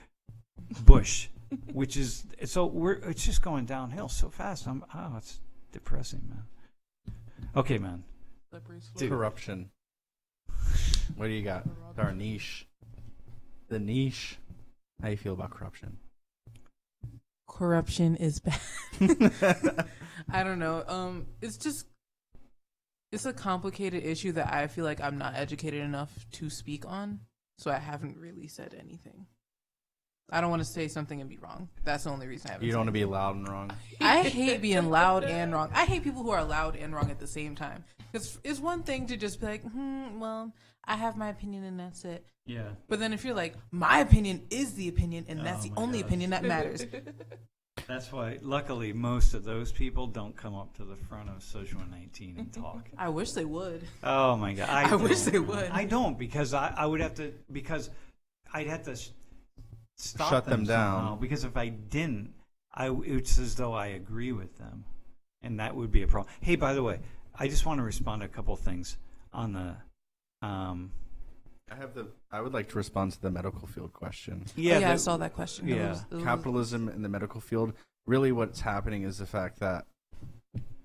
Bush, which is it's just going downhill so fast. It's depressing, man. Okay, man. Slippery slope. Dude. Corruption. What do you got? Our niche. The niche. How you feel about corruption? Corruption is bad. I don't know. It's a complicated issue that I feel like I'm not educated enough to speak on, so I haven't really said anything. I don't want to say something and be wrong. That's the only reason I haven't. You don't want said to be loud and wrong. I hate being loud and wrong. I hate people who are loud and wrong at the same time. Because it's one thing to just be like, well, I have my opinion and that's it. Yeah. But then if you're like, my opinion is the opinion and that's Oh the my only gosh. opinion that matters. That's why, luckily, most of those people don't come up to the front of Social 19 and talk. I wish they would. Oh my God! I wish don't. they would. I don't, because I would have to, because I'd have to stop Shut them down. somehow, because if I didn't, it's as though I agree with them, and that would be a problem. Hey, by the way, I just want to respond to a couple things on the. I would like to respond to the medical field question. Yeah, I saw that question. Yeah. It was- Capitalism in the medical field. Really, what's happening is the fact that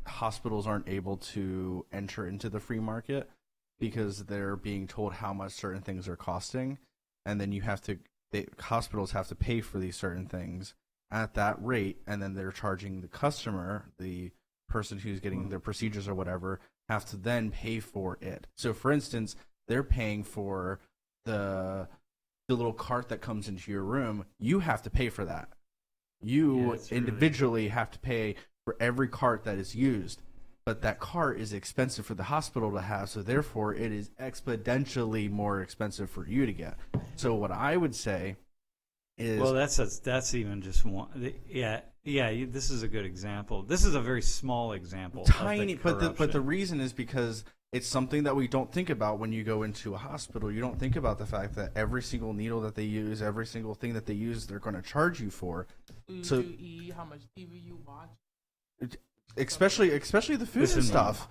hospitals aren't able to enter into the free market because they're being told how much certain things are costing, and then hospitals have to pay for these certain things at that rate, and then they're charging the customer, the person who's getting their procedures or whatever, have to then pay for it. So, for instance, they're paying for the little cart that comes into your room. You have to pay for that. You individually have to pay for every cart that is used. But that cart is expensive for the hospital to have, so therefore it is exponentially more expensive for you to get. So what I would say is... Well, that's even just one. Yeah. This is a good example. This is a very small example. Tiny, of the but the reason is because it's something that we don't think about when you go into a hospital. You don't think about the fact that every single needle that they use, every single thing that they use, they're going to charge you for. Who you eat, how much TV you watch. Especially the food Listen, and stuff.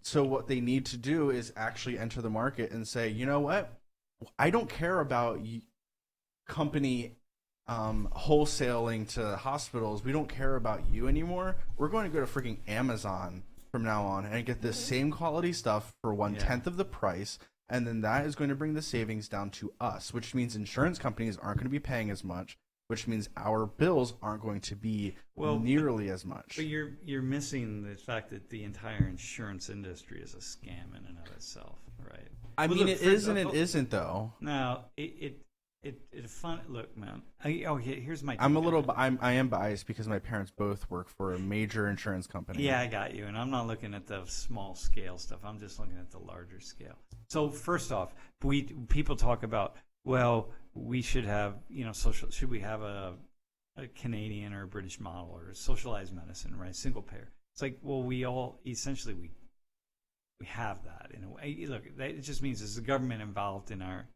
So what they need to do is actually enter the market and say, you know what? I don't care about company wholesaling to hospitals. We don't care about you anymore. We're going to go to freaking Amazon from now on and get the same quality stuff for 1/10 of the price, and then that is going to bring the savings down to us, which means insurance companies aren't going to be paying as much, which means our bills aren't going to be nearly as much. But you're missing the fact that the entire insurance industry is a scam in and of itself, right? I mean, it is and it isn't, though. Now, look, man. Here's my. I am biased because my parents both work for a major insurance company. Yeah, I got you, and I'm not looking at the small scale stuff. I'm just looking at the larger scale. So first off, people talk about, well, we should have, should we have a Canadian or a British model or socialized medicine, right? Single payer. It's like, well, we all essentially we have that in a way. Look, it just means there's the government involved in our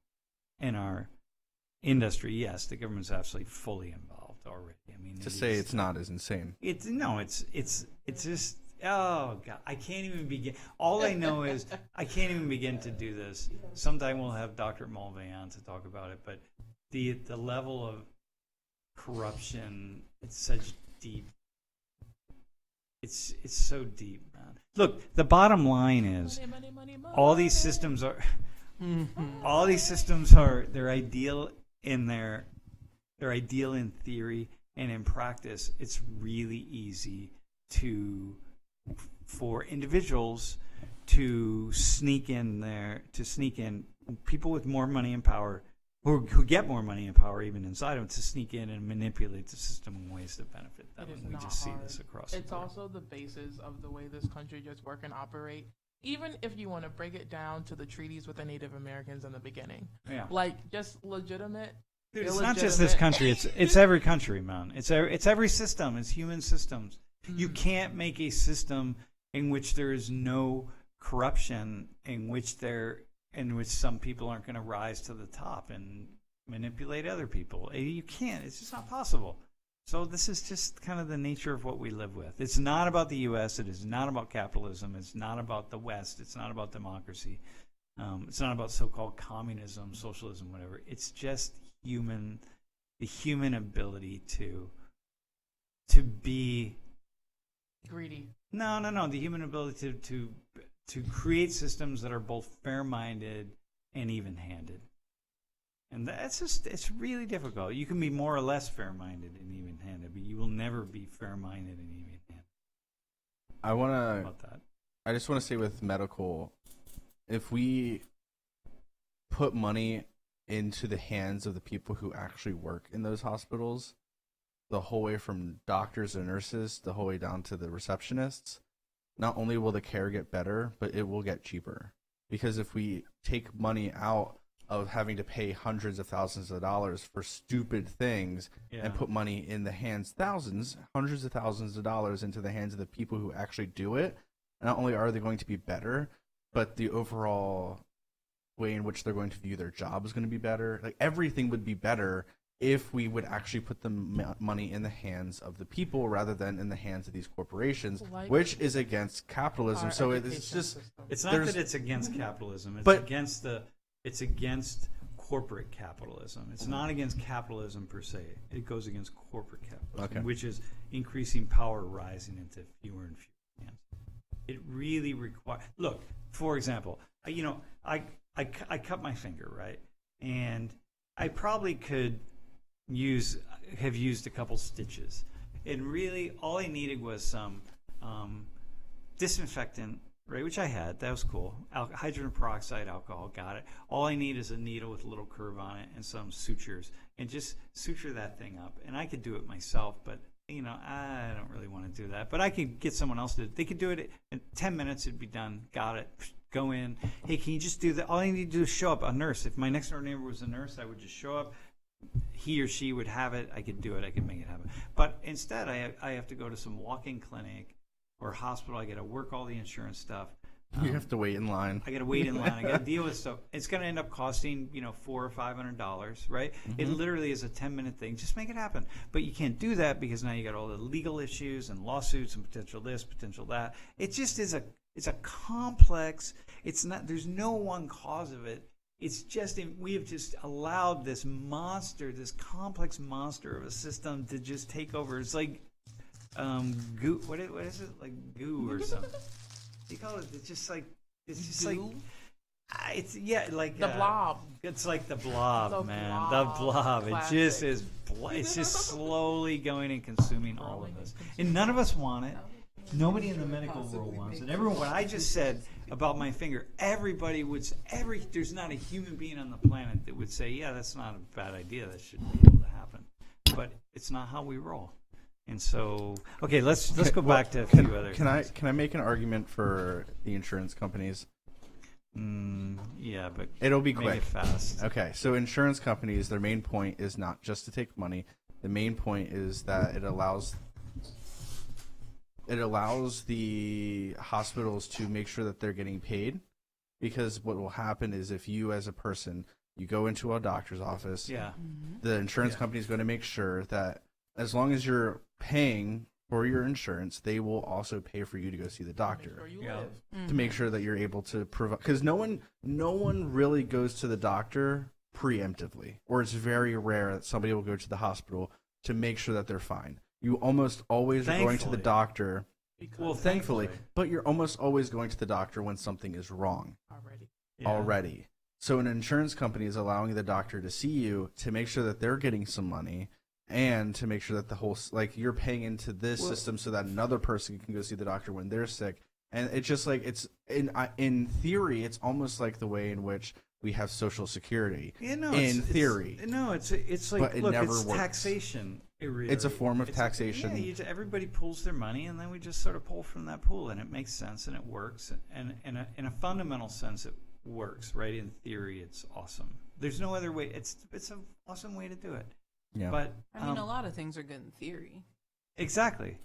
industry. Yes, the government's absolutely fully involved already. I mean, It's not as insane. It's just, oh God, I can't even begin. All I know is I can't even begin to do this. Sometime we'll have Dr. Mulvey on to talk about it, but the level of corruption, it's such deep. It's so deep, man. Look, the bottom line is all these systems are they're ideal in theory, and in practice it's really easy for individuals to sneak in people with more money and power, who get more money and power even inside them, to sneak in and manipulate the system in ways that benefit them. And we just see this across the board. It's also the basis of the way this country just work and operate. Even if you want to break it down to the treaties with the Native Americans in the beginning, like just legitimate. Dude, it's not just this country. It's every country, man. It's every system. It's human systems. Mm-hmm. You can't make a system in which there is no corruption, in which some people aren't going to rise to the top and manipulate other people. You can't. It's just not possible. So this is just kind of the nature of what we live with. It's not about the U.S. It is not about capitalism. It's not about the West. It's not about democracy. It's not about so-called communism, socialism, whatever. It's just the human ability to be Greedy. no, the human ability to create systems that are both fair-minded and even-handed. And it's really difficult. You can be more or less fair-minded and even-handed, but you will never be fair-minded and even-handed. About that. I just want to say with medical, if we put money into the hands of the people who actually work in those hospitals, the whole way from doctors and nurses, the whole way down to the receptionists, not only will the care get better, but it will get cheaper. Because if we take money out of having to pay hundreds of thousands of dollars for stupid things and put money in the hands, hundreds of thousands of dollars into the hands of the people who actually do it, not only are they going to be better, but the overall way in which they're going to view their job is going to be better. Like everything would be better if we would actually put the money in the hands of the people rather than in the hands of these corporations, which is against capitalism. So it's just system. It's not that it's against capitalism. It's against corporate capitalism. It's not against capitalism per se. It goes against corporate capitalism, which is increasing power rising into fewer and fewer hands. It really requires. Look, for example, I cut my finger, right, and I probably could have used a couple stitches, and really all I needed was some disinfectant, right, which I had. That was cool. Hydrogen peroxide alcohol, got it. All I need is a needle with a little curve on it and some sutures, and just suture that thing up. And I could do it myself, but I don't really want to do that. But I could get someone else to do it. They could do it in 10 minutes. It'd be done. Got it. Go in. Hey, can you just do that? All I need to do is show up. A nurse. If my next door neighbor was a nurse, I would just show up. He or she would have it. I could do it. I could make it happen. But instead, I have to go to some walk-in clinic or hospital. I got to work all the insurance stuff. You have to wait in line. I got to wait in line. I got to deal with stuff. It's going to end up costing, $400 or $500, right? Mm-hmm. It literally is a 10-minute thing. Just make it happen. But you can't do that because now you got all the legal issues and lawsuits and potential this, potential that. It just is it's a complex. It's not. There's no one cause of it. It's just we have just allowed this monster, this complex monster of a system to just take over. It's like goo. What is it? Like goo or something. You call it? It's just like Goo? it's like The blob. It's like the blob, The man. blob. The blob. Classic. It just is. It's just slowly going and consuming all of us, and none of us want it. Nobody in the medical world wants it. Everyone, what I just said about my finger, everybody would. There's not a human being on the planet that would say, "Yeah, that's not a bad idea. That shouldn't be able to happen." But it's not how we roll. And so, okay, let's go back to a few other. Can I make an argument for the insurance companies? Yeah, but It'll be make quick. it fast. Okay, so insurance companies, their main point is not just to take money. The main point is that it allows the hospitals to make sure that they're getting paid, because what will happen is if you as a person, you go into a doctor's office, Yeah. the insurance company is going to make sure that as long as you're paying for your insurance, they will also pay for you to go see the doctor. Where you Yeah. live. To make sure that you're able to provide, because no one really goes to the doctor preemptively, or it's very rare that somebody will go to the hospital to make sure that they're fine. You almost always are going to the Thankfully. doctor. Well, Thankfully, but you're almost always going to the doctor when something is wrong already. So an insurance company is allowing the doctor to see you to make sure that they're getting some money, and to make sure that the whole, like, you're paying into this system so that another person can go see the doctor when they're sick. And it's just like, it's in theory, it's almost like the way in which we have Social Security. Yeah, no, in theory. It's like, But it look, never it's works. taxation. It's a form of taxation. Everybody pulls their money, and then we just sort of pull from that pool, and it makes sense, and it works, and in a fundamental sense, it works, right? In theory, it's awesome. There's no other way. It's an awesome way to do it. Yeah. But I mean, a lot of things are good in theory. exactly.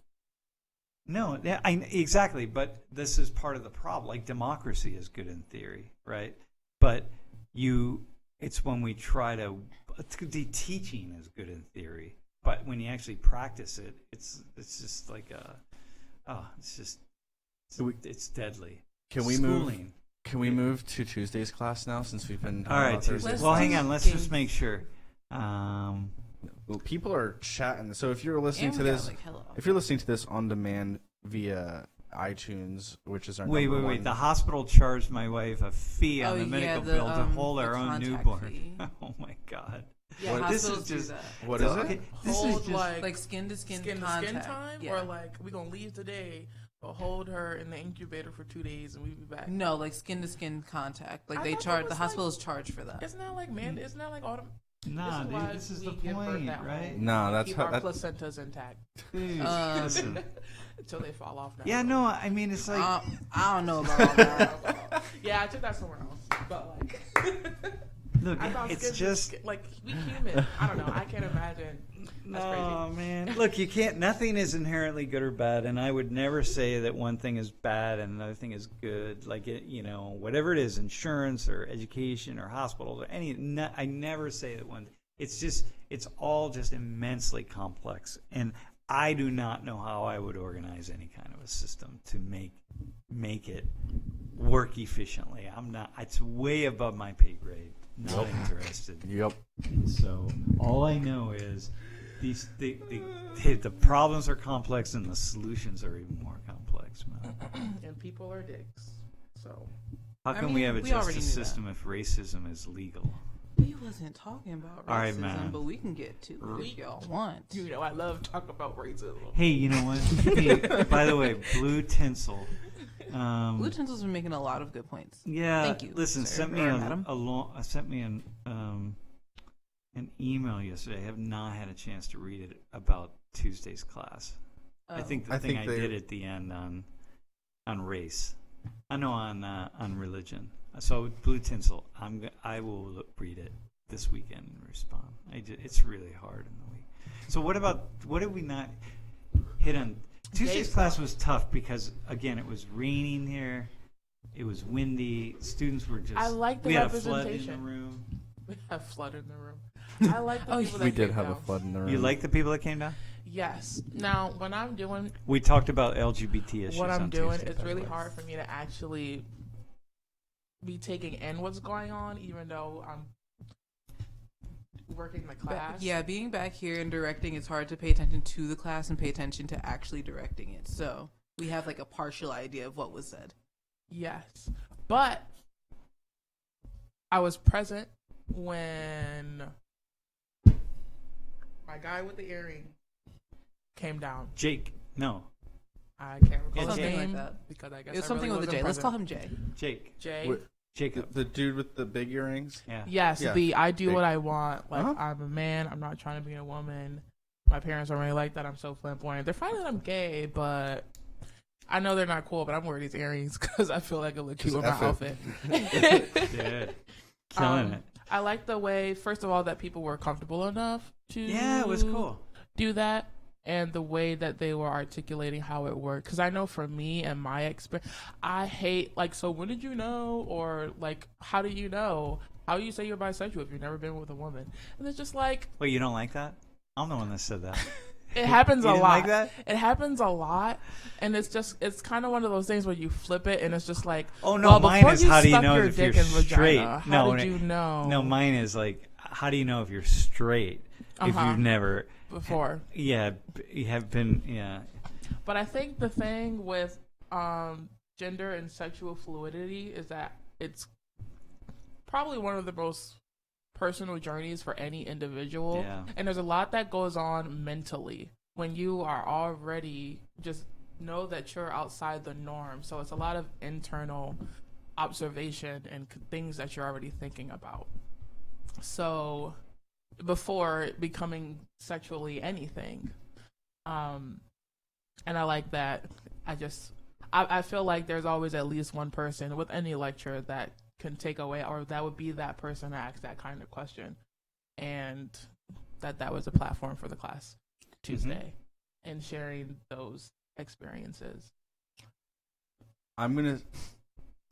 No, exactly. But this is part of the problem. Like, democracy is good in theory, right? But it's when we try to. The teaching is good in theory. but when you actually practice it, it's just like it's deadly. Can we Schooling. move to Tuesday's class now since we've been All right, about Tuesday. Thursdays? Well, hang on. Let's just make sure. Well, people are chatting. So if you're listening to this, if you're listening to this on demand via iTunes, which is our Wait. number one- The hospital charged my wife a fee on the medical bill to hold our own contact newborn. fee. Oh my God. Yeah, What- This is hospitals do just- that. What is Okay, it? this Hold, is just Like skin to skin skin contact. time, Yeah. or like we gonna leave today, but hold her in the incubator for 2 days and we be back. No, like skin to skin contact. Like I they thought that charge. was The like- hospitals charge for that. Isn't that like Isn't that like autumn? nah, why dude. This is we the give birth point, at right? home. No, that's Keep how. our That, placentas intact Dude, Um, listen. until they fall off. Yeah, no. I mean, it's like I don't know about all that. Yeah, I took that somewhere else, but like. look. I thought It's skin's just like we human. I don't know. I can't imagine. That's no, crazy. man. Look, you can't. Nothing is inherently good or bad, and I would never say that one thing is bad and another thing is good. Like it, whatever it is, insurance or education or hospitals or any. I never say that one. It's all just immensely complex, and I do not know how I would organize any kind of a system to make it work efficiently. I'm not. It's way above my pay grade. Not interested. yep. So all I know is the problems are complex and the solutions are even more complex, man. And people are dicks. So How I can we mean, have a we already justice knew that. system if racism is legal? We wasn't talking about racism, All right, man. but we can get to it if y'all want. you know, I love talking about racism. Hey, you know what? Hey, by the way, blue tinsel. Blue Tinsel's been making a lot of good points. Yeah. Thank you, Listen, sir, sent me or madam. an email yesterday. I have not had a chance to read it about Tuesday's class. I Oh. think the thing I did at the end on race. I know on religion. So blue tinsel. I will read it this weekend and respond. It's really hard in the week. So what did we not hit on? Tuesday's class was tough because again it was raining here. It was windy. Students were just. I like the we had a flood in the representation. room. We have flood in the room. I like the people that We did came have down. a flood in the room. You like the people that came down? Yes. Now, when I'm doing We talked about LGBT issues. what I'm on doing, Tuesday, it's by the really way. hard for me to actually be taking in what's going on, even though I'm working the class. Yeah, being back here and directing, it's hard to pay attention to the class and pay attention to actually directing it. So we have like a partial idea of what was said. Yes. But I was present when my guy with the earring came down. Jake. No. I can't recall Yeah, his Jake. name Something like that. because I guess It was I something really with a J. wasn't Let's call present. him Jay. Jake. Jay. Wait, Jacob. the dude with the big earrings. Yeah. Yes, Yeah. the I do Big. what I want. Like Uh-huh. I'm a man. I'm not trying to be a woman. My parents don't really like that. I'm so flamboyant. They're finding that I'm gay, but I know they're not cool. But I'm wearing these earrings because I feel like it look cute with my Just F outfit. Dude. Killing it. I like the way, first of all, that people were comfortable enough to Yeah, it was cool. do that, and the way that they were articulating how it worked. Because I know for me and my experience, I hate like, so when did you know, or like, how do you know? How do you say you're bisexual if you've never been with a woman? And it's just like Wait, you don't like that? I'm the one that said that. it happens You a didn't lot. like that? It happens a lot, and it's kind of one of those things where you flip it, and it's just like, Oh no, well, mine before is how do you stuck know your if you're dick in vagina, straight? How No, did you know? No, mine is like, how do you know if you're straight if Uh-huh. you've never? before. Yeah, you have been. Yeah. But I think the thing with gender and sexual fluidity is that it's probably one of the most personal journeys for any individual. Yeah. And there's a lot that goes on mentally when you are already just know that you're outside the norm. So it's a lot of internal observation and things that you're already thinking about. So before becoming sexually anything. And I like that. I feel like there's always at least one person with any lecture that can take away, or that would be that person that asks that kind of question. And that was a platform for the class Tuesday and sharing those experiences. I'm gonna.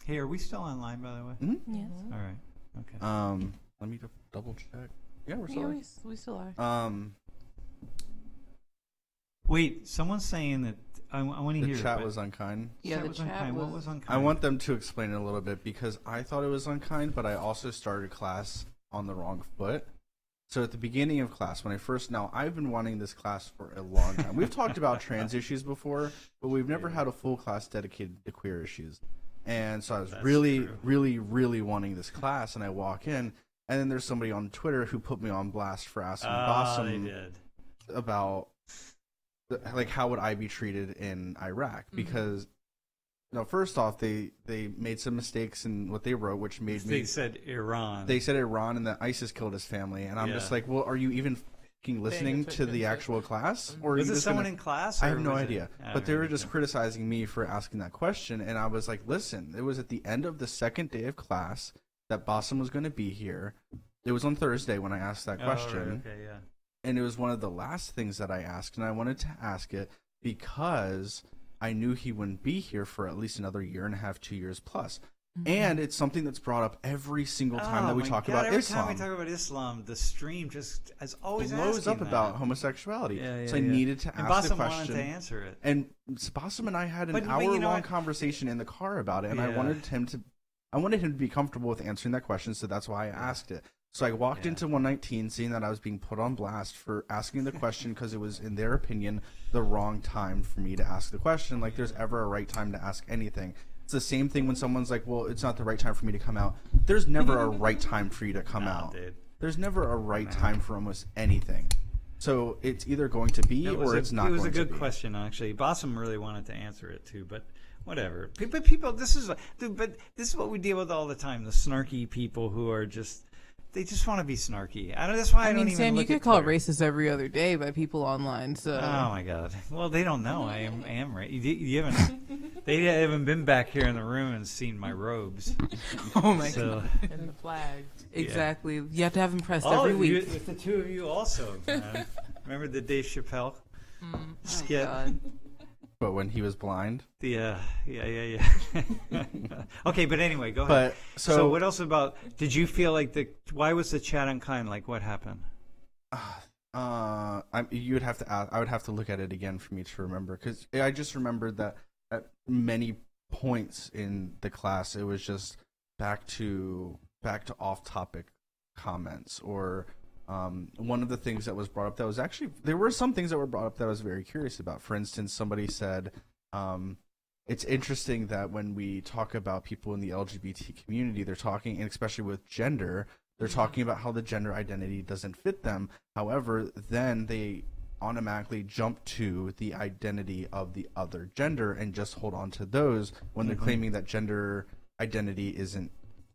Hey, are we still online, by the way? Mhm. Yes. All right. Okay. Let me double check. Yeah, we're still. Yeah, on. we still are. Wait, someone's saying that I want to hear. The it, chat but was unkind. Yeah, chat the was chat unkind. What was- was unkind? I want them to explain it a little bit because I thought it was unkind, but I also started class on the wrong foot. So at the beginning of class, when I first, now I've been wanting this class for a long time. We've talked about trans issues before, but we've never had a full class dedicated to queer issues. And so I was That's really, true. really, really wanting this class, and I walk in, and then there's somebody on Twitter who put me on blast for asking They Bossum did. about like how would I be treated in Iraq, because first off they made some mistakes in what they wrote, which made They me said Iran. they said Iran and that ISIS killed his family, and I'm Yeah. just like, well, are you even fucking listening to the actual class, or are was you it just someone gonna... in class? I or have no was it- idea, Oh, but they were maybe just so. criticizing me for asking that question, and I was like, listen, it was at the end of the second day of class that Bossum was going to be here. It was on Thursday when I asked that Oh, question. right, okay, yeah. And it was one of the last things that I asked, and I wanted to ask it because I knew he wouldn't be here for at least another year and a half, 2 years plus. And it's something that's brought up every single time that we my talk God, about every Islam. time we talk about Islam, the stream just is always blows asking up that. about homosexuality. Yeah, so I yeah. needed to And ask the Bassem wanted question. to answer it. And Bassem and I had an But you know hour-long what? conversation in the car about it, and I Yeah. wanted him to be comfortable with answering that question, so that's why I asked it. So I walked into 119 seeing that I was being put on blast for asking the question because it was, in their opinion, the wrong time for me to ask the question. Like, there's ever a right time to ask anything. It's the same thing when someone's like, well, it's not the right time for me to come out. There's never a right time for you to come out. Dude. There's never a right time for almost anything. So it's either going to be or it's not It was going a good to be. question, actually. Bossum really wanted to answer it too, but whatever. But people, this is what we deal with all the time. The snarky people who are they just want to be snarky. That's why I I don't mean, even Sam, you look get at called Twitter. racist every other day by people online. So Oh my God! Well, they don't know I am right. You haven't. They haven't been back here in the room and seen my robes. oh my So, god, And the flag. exactly. You have to have them pressed all every of you, week. with the two of you also. Man. Remember the Dave Chappelle Oh skit? god. But when he was blind. Yeah. Okay, but anyway, go ahead. But So what else about? Did you feel like why was the chat unkind? Like what happened? you would have to ask, I would have to look at it again for me to remember, because I just remembered that at many points in the class it was just back to off-topic comments, or one of the things that was brought up that was actually, there were some things that were brought up that I was very curious about. For instance, somebody said, it's interesting that when we talk about people in the LGBT community, they're talking, and especially with gender, they're talking about how the gender identity doesn't fit them. However, then they automatically jump to the identity of the other gender and just hold on to those when they're claiming that gender identity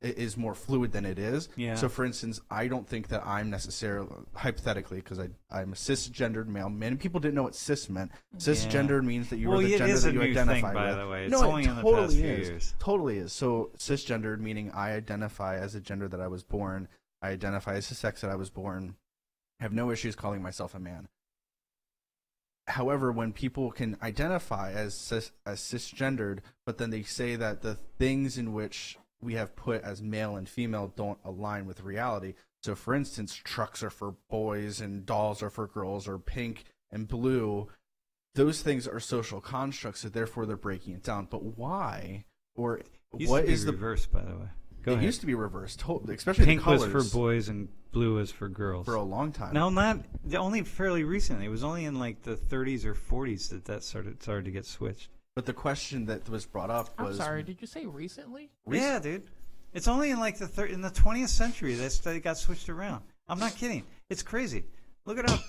is more fluid than it is. Yeah. So, for instance, I don't think that I'm necessarily, hypothetically, because I'm a cisgendered male. Many people didn't know what cis meant. Cisgendered means that you are the it gender is that a you new identify thing, by with. the way. It's No, only it in the totally past few is. years. Totally is. So, cisgendered meaning I identify as a gender that I was born. I identify as the sex that I was born. I have no issues calling myself a man. However, when people can identify as cisgendered, but then they say that the things in which we have put as male and female don't align with reality. So, for instance, trucks are for boys and dolls are for girls, or pink and blue. Those things are social constructs, so therefore they're breaking it down. But why? Or Used what to be is the... reverse, by the way? Go It ahead. used to be reversed, especially Pink the colors. was for boys and blue was for girls. For a long time. No, not only fairly recently. It was only in like the 30s or 40s that started to get switched. But the question that was brought up I'm was... sorry, did you say recently? Yeah, dude. It's only in like in the 20th century that it got switched around. I'm not kidding. It's crazy. Look it up.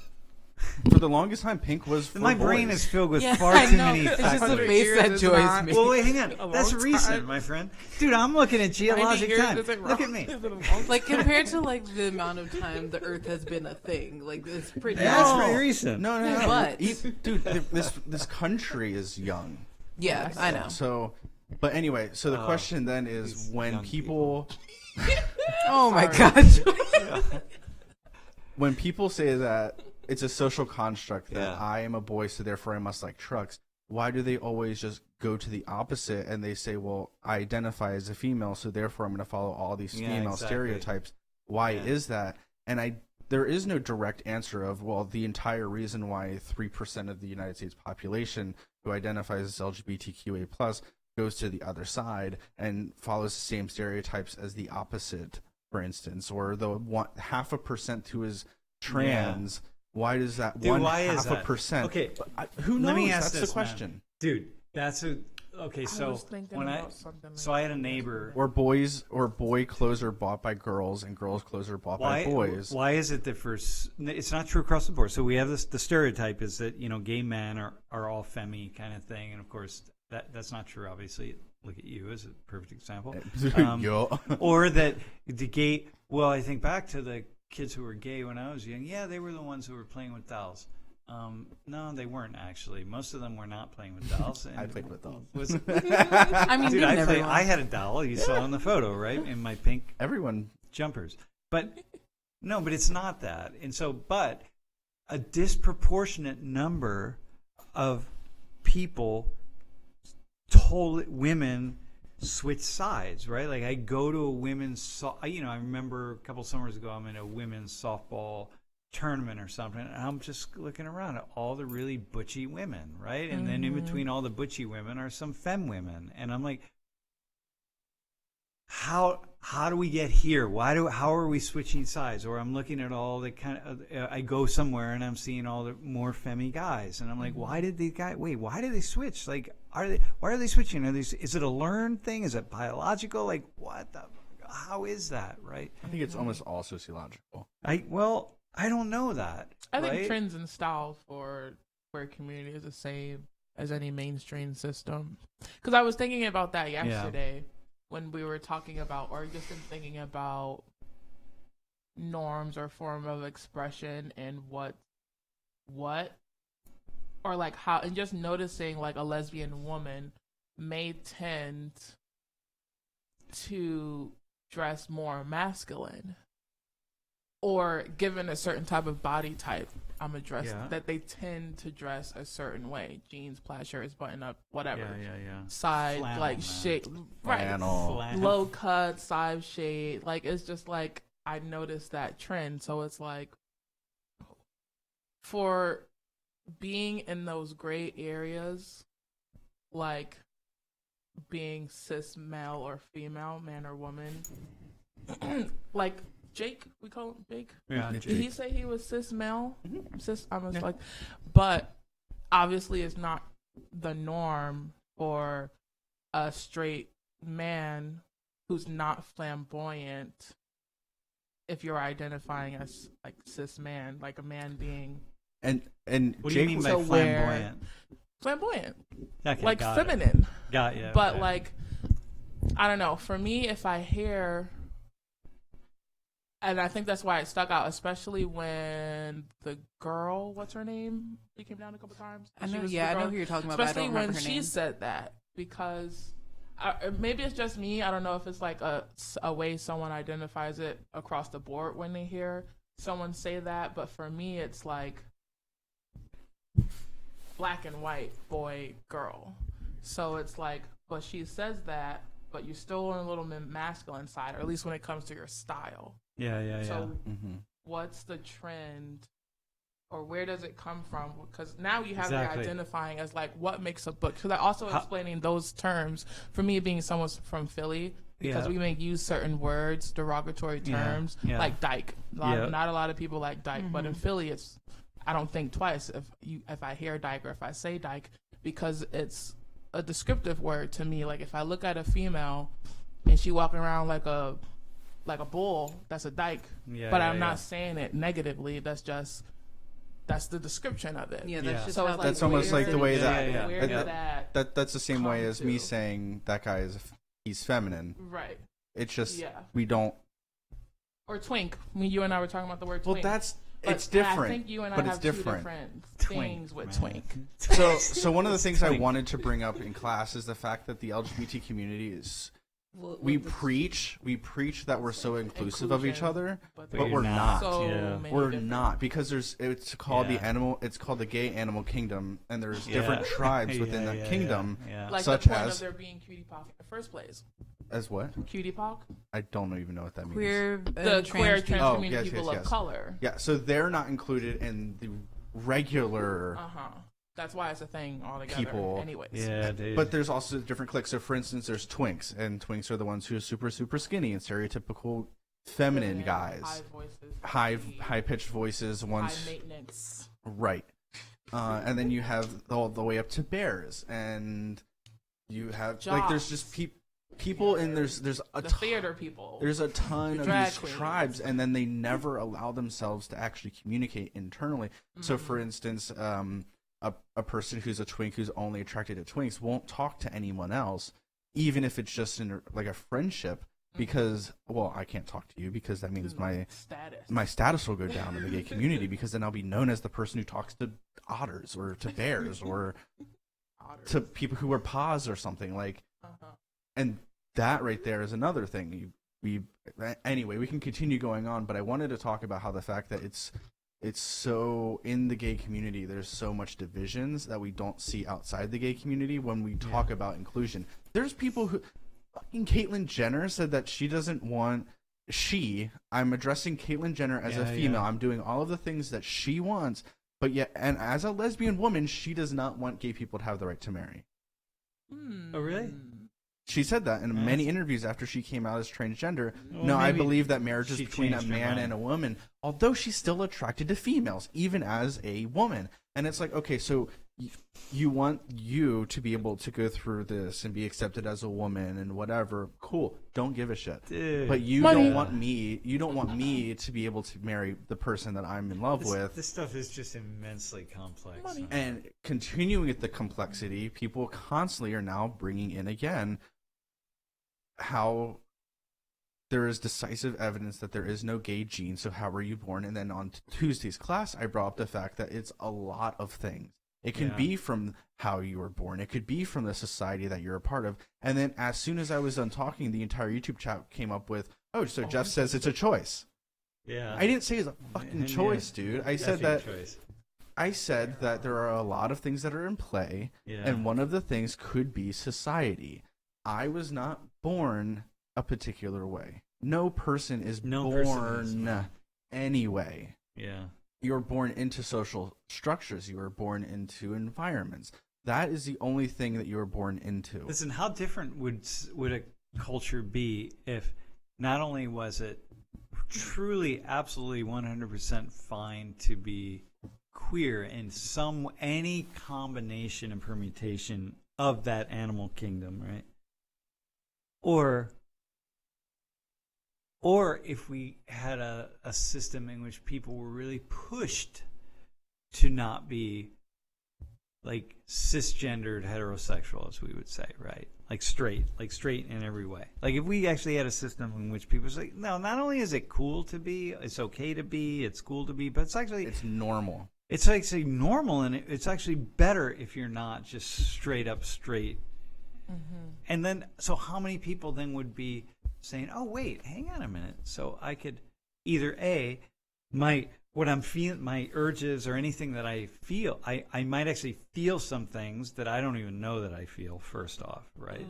For the longest time, pink was for My brain boys. is filled with Yeah, far I too know. many It's just factors. the face that Years, joys not- me. Well, wait, hang on. A That's long recent, time. my friend. Dude, I'm looking at geologic 90 years, time. is it Look wrong? at me. Is it a long- Like compared to like the amount of time the Earth has been a thing, like it's pretty. That's No. pretty recent. No. But- Dude, this country is young. Yeah, I know. So, but anyway, so the Oh, question then is these when young people Oh my Sorry. god. when people say that it's a social construct that Yeah. I am a boy, so therefore I must like trucks, why do they always just go to the opposite and they say, well, I identify as a female, so therefore I'm going to follow all these Yeah, female exactly. stereotypes? Why Yeah. is that? And there is no direct answer of, well, the entire reason why 3% of the United States population who identifies as LGBTQA plus goes to the other side and follows the same stereotypes as the opposite, for instance, or the 0.5% who is trans. Why does that Dude, why is 0.5%? Okay, Who knows? let me ask That's this, the question. man. Dude. That's a okay. So I was thinking when about something like I had a neighbor. Or boy clothes are bought by girls and girls' clothes are bought by boys. Why is it that it's not true across the board? So we have the stereotype is that gay men are all femmy kind of thing, and of course that's not true. Obviously, look at you as a perfect example. Yo. Or that the gay. Well, I think back to the kids who were gay when I was young. Yeah, they were the ones who were playing with dolls. No, they weren't actually. Most of them were not playing with dolls. And I played with dolls. I mean, Dude, you've never I had a doll. You saw in the photo, right? In my pink Everyone. jumpers. But no, but it's not that. And so, but a disproportionate number of people, women, switch sides, right? Like I go to a women's, I remember a couple summers ago, I'm in a women's softball tournament or something, and I'm just looking around at all the really butchy women, right? And then in between all the butchy women are some femme women, and I'm like, how do we get here? How are we switching sides? Or I'm looking at all the kind of I go somewhere and I'm seeing all the more femmy guys, and I'm like, why did why did they switch? Like, why are they switching? Is it a learned thing? Is it biological? Like, how is that, right? I think it's almost all sociological. I don't know that. I think right? trends and styles for queer community is the same as any mainstream system. Because I was thinking about that yesterday when we were talking about, or just in thinking about norms or form of expression and what, or like how, and just noticing like a lesbian woman may tend to dress more masculine. Or given a certain type of body type, that they tend to dress a certain way. Jeans, plaid shirts, button up, whatever. Side, flannel, like shade, right? Low cut, side shade. Like it's just like I noticed that trend. So it's like for being in those gray areas, like being cis male or female, man or woman, like. Jake, we call him Jake. Yeah. Did he say he was cis male? Cis, I was like, but obviously it's not the norm for a straight man who's not flamboyant. If you're identifying as like cis man, like a man being, and what Jake do you mean by flamboyant? Flamboyant, okay, like feminine. Got you. But like, I don't know. For me, if I hear. And I think that's why it stuck out, especially when the girl, what's her name? She came down a couple times. I know, I know who you're talking about. Especially but I don't when she said that, because maybe it's just me. I don't know if it's like a way someone identifies it across the board when they hear someone say that. But for me, it's like black and white, boy, girl. So it's like, but she says that, but you're still on a little masculine side, or at least when it comes to your style. So what's the trend, or where does it come from? Because now you have it identifying as like what makes a book. Because I also explaining those terms for me being someone from Philly, because we may use certain words, derogatory terms, like dyke. Not a lot of people like dyke, but in Philly, I don't think twice if I hear dyke or if I say dyke, because it's a descriptive word to me. Like if I look at a female and she walking around like a bull, that's a dyke. But I'm not saying it negatively. That's the description of it. Just so how that's almost like the way that's the same way as me saying that guy he's feminine. Right. It's just we don't. Or twink. When you and I were talking about the word twink. Well, it's different. I think you and I have two different things with twink. So one of the things I wanted to bring up in class is the fact that the LGBT community is. We preach that we're so inclusive of each other, but we're not. We're not, because it's called the gay animal kingdom, and there's different tribes within that kingdom, like such the point as of there being cutie pop in the first place. As what? Cutie Pock? I don't even know what that means. Queer, The queer trans Oh, community yes, people yes, of yes. color. Yeah, so they're not included in the regular That's why it's a thing altogether. people. Anyways. Yeah, dude. But there's also different cliques. So, for instance, there's twinks, and twinks are the ones who are super, super skinny and stereotypical feminine guys, High voices. high pitched voices. High maintenance. Right. And then you have all the way up to bears, and you have like there's just people, and there's a the theater people. There's a ton of drag these queens. tribes, and then they never allow themselves to actually communicate internally. So, for instance, a person who's a twink who's only attracted to twinks won't talk to anyone else, even if it's just in like a friendship, because I can't talk to you because that means my status will go down in the gay community, because then I'll be known as the person who talks to otters or to bears or to people who wear paws or something like. And that right there is another thing. Anyway, we can continue going on, but I wanted to talk about how the fact that it's so in the gay community, there's so much divisions that we don't see outside the gay community when we talk about inclusion. There's people who, fucking Caitlyn Jenner said that she doesn't want, I'm addressing Caitlyn Jenner as a female. I'm doing all of the things that she wants, but yet, and as a lesbian woman, she does not want gay people to have the right to marry. Oh, really? She said that in many interviews after she came out as transgender. Well, I believe that marriage is she between a changed her man mind. and a woman, although she's still attracted to females, even as a woman. And it's like, okay, so you want you to be able to go through this and be accepted as a woman and whatever. Cool. Don't give a shit. Dude. But you Money. don't want me to be able to marry the person that I'm in love with. This stuff is just immensely complex. Money. And continuing with the complexity, people constantly are now bringing in again how there is decisive evidence that there is no gay gene, so how were you born? And then on Tuesday's class, I brought up the fact that it's a lot of things. It can be from how you were born. It could be from the society that you're a part of. And then as soon as I was done talking, the entire YouTube chat came up with, so Jeff says it's a choice. Yeah. I didn't say it's a fucking choice, dude. I said that Choice. I said that there are a lot of things that are in play, and one of the things could be society. I was not born a particular way. No person is born anyway. Yeah. You're born into social structures. You are born into environments. That is the only thing that you are born into. Listen, how different would a culture be if not only was it truly, absolutely 100% fine to be queer in any combination and permutation of that animal kingdom, right? Or if we had a system in which people were really pushed to not be like cisgendered heterosexual, as we would say, right? Like straight in every way. Like if we actually had a system in which people say, no, not only is it cool to be, it's okay to be, it's cool to be, but it's normal. It's actually normal, and it's actually better if you're not just straight up straight. Mm-hmm. And then, so how many people then would be saying, oh, wait, hang on a minute. So I could either what I'm feeling, my urges or anything that I feel, I might actually feel some things that I don't even know that I feel, first off, right?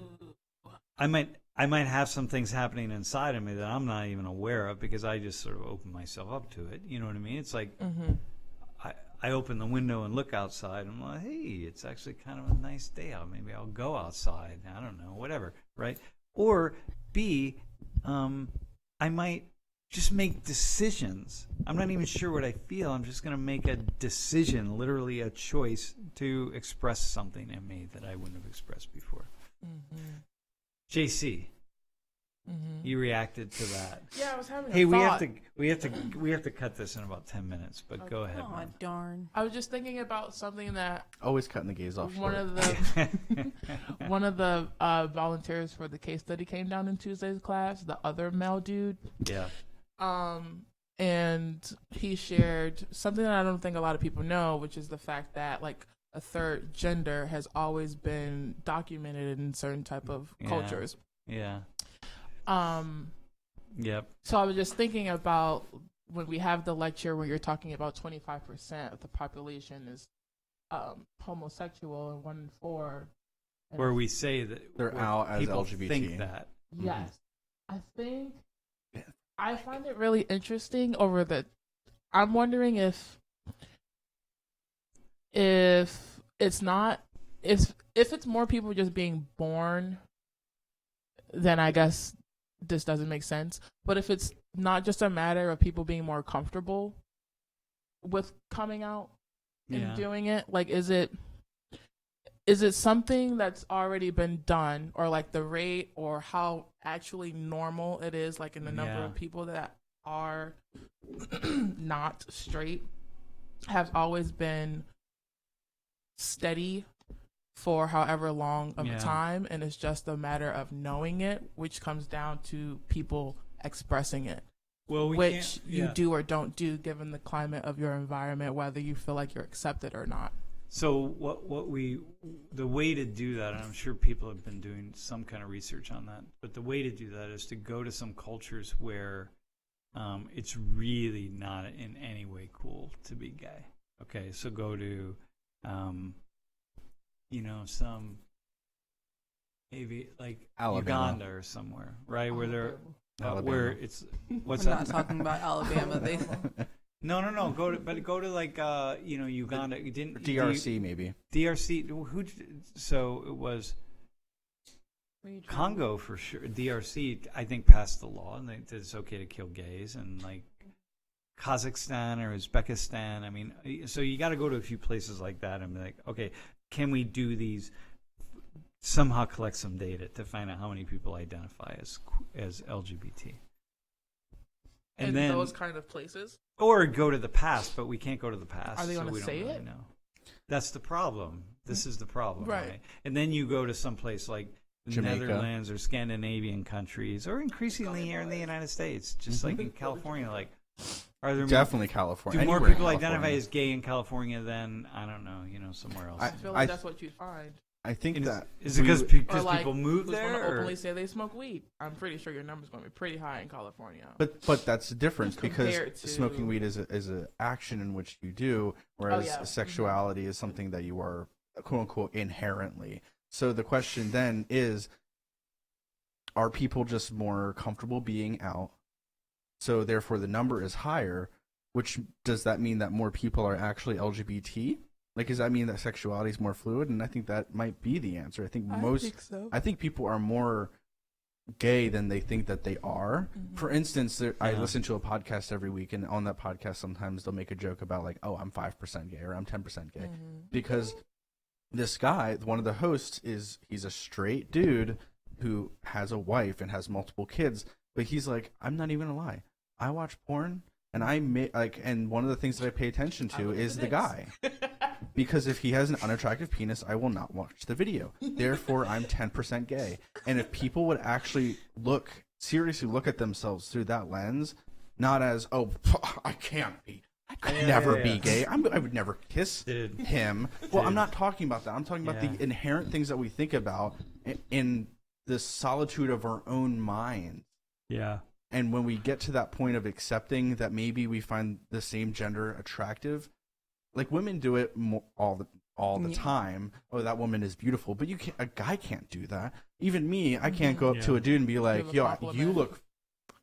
I might have some things happening inside of me that I'm not even aware of because I just sort of open myself up to it. You know what I mean? It's like I open the window and look outside. And I'm like, hey, it's actually kind of a nice day out. Maybe I'll go outside. I don't know, whatever, right? Or B, I might just make decisions. I'm not even sure what I feel. I'm just going to make a decision, literally a choice to express something in me that I wouldn't have expressed before. Mm-hmm. JC, you reacted to that. Yeah, I was having Hey, a we thought. have to cut this in about 10 minutes, but go ahead. Oh, man. darn. I was just thinking about something that Always cutting the gays off one short. of the volunteers for the case study came down in Tuesday's class, the other male dude. Yeah. And he shared something that I don't think a lot of people know, which is the fact that like a third gender has always been documented in certain type of cultures. Yeah. Yep. So I was just thinking about when we have the lecture where you're talking about 25% of the population is homosexual and 1 in 4. Where we say that They're where out as people LGBT. think that. Yes. I think I find it really interesting over the. I'm wondering if it's not if it's more people just being born, then I guess this doesn't make sense. But if it's not just a matter of people being more comfortable with coming out and doing it, like is it something that's already been done, or like the rate or how actually normal it is, like in the number of people that are not straight has always been steady for however long of a time, and it's just a matter of knowing it, which comes down to people expressing it. Well, which you do or don't do given the climate of your environment, whether you feel like you're accepted or not. So the way to do that, and I'm sure people have been doing some kind of research on that, but the way to do that is to go to some cultures where it's really not in any way cool to be gay. Okay, so go to, some maybe like Alabama. Uganda or somewhere, right? Where they're Alabama. where it's what's We're that? not talking about Alabama. No. Go to like Uganda. You didn't DRC maybe. DRC. So it was Congo for sure. DRC, I think, passed the law and that it's okay to kill gays, and like Kazakhstan or Uzbekistan. I mean, so you got to go to a few places like that and be like, okay, can we do these? Somehow collect some data to find out how many people identify as LGBT. And then those kind of places, or go to the past, but we can't go to the past. Are they so going we to don't say really it? know. That's the problem. This is the problem, Right. right? And then you go to some place like the Jamaica. Netherlands or Scandinavian countries, or increasingly here in the United States, just like in California. Like, are there Definitely California. do more Anywhere in people California. identify as gay in California than I don't know, somewhere else? I feel like that's what you'd find. I think that Is it because Or like, people move who's there? gonna Or? openly say they smoke weed. I'm pretty sure your number's going to be pretty high in California. But that's the difference, because Compared to- smoking weed is a action in which you do, whereas yeah. sexuality is something that you are quote unquote inherently. So the question then is, are people just more comfortable being out? So therefore the number is higher, which does that mean that more people are actually LGBT? Like, does that mean that sexuality is more fluid? And I think that might be the answer. I think I think people are more gay than they think that they are. For instance, I listen to a podcast every week, and on that podcast sometimes they'll make a joke about like, oh, I'm 5% gay or I'm 10% gay. Because this guy, one of the hosts, he's a straight dude who has a wife and has multiple kids, but he's like, I'm not even gonna lie, I watch porn and and one of the things that I pay attention to is the guy. Because if he has an unattractive penis, I will not watch the video. Therefore, I'm 10% gay. And if people would actually seriously look at themselves through that lens, not as, oh, I can't be. I could never be gay. I would never kiss him. Well, I'm not talking about that. I'm talking about the inherent things that we think about in the solitude of our own mind. Yeah. And when we get to that point of accepting that maybe we find the same gender attractive, like women do it all the time. Oh, that woman is beautiful, but a guy can't do that. Even me, I can't go up to a dude and be like, "Yo, you look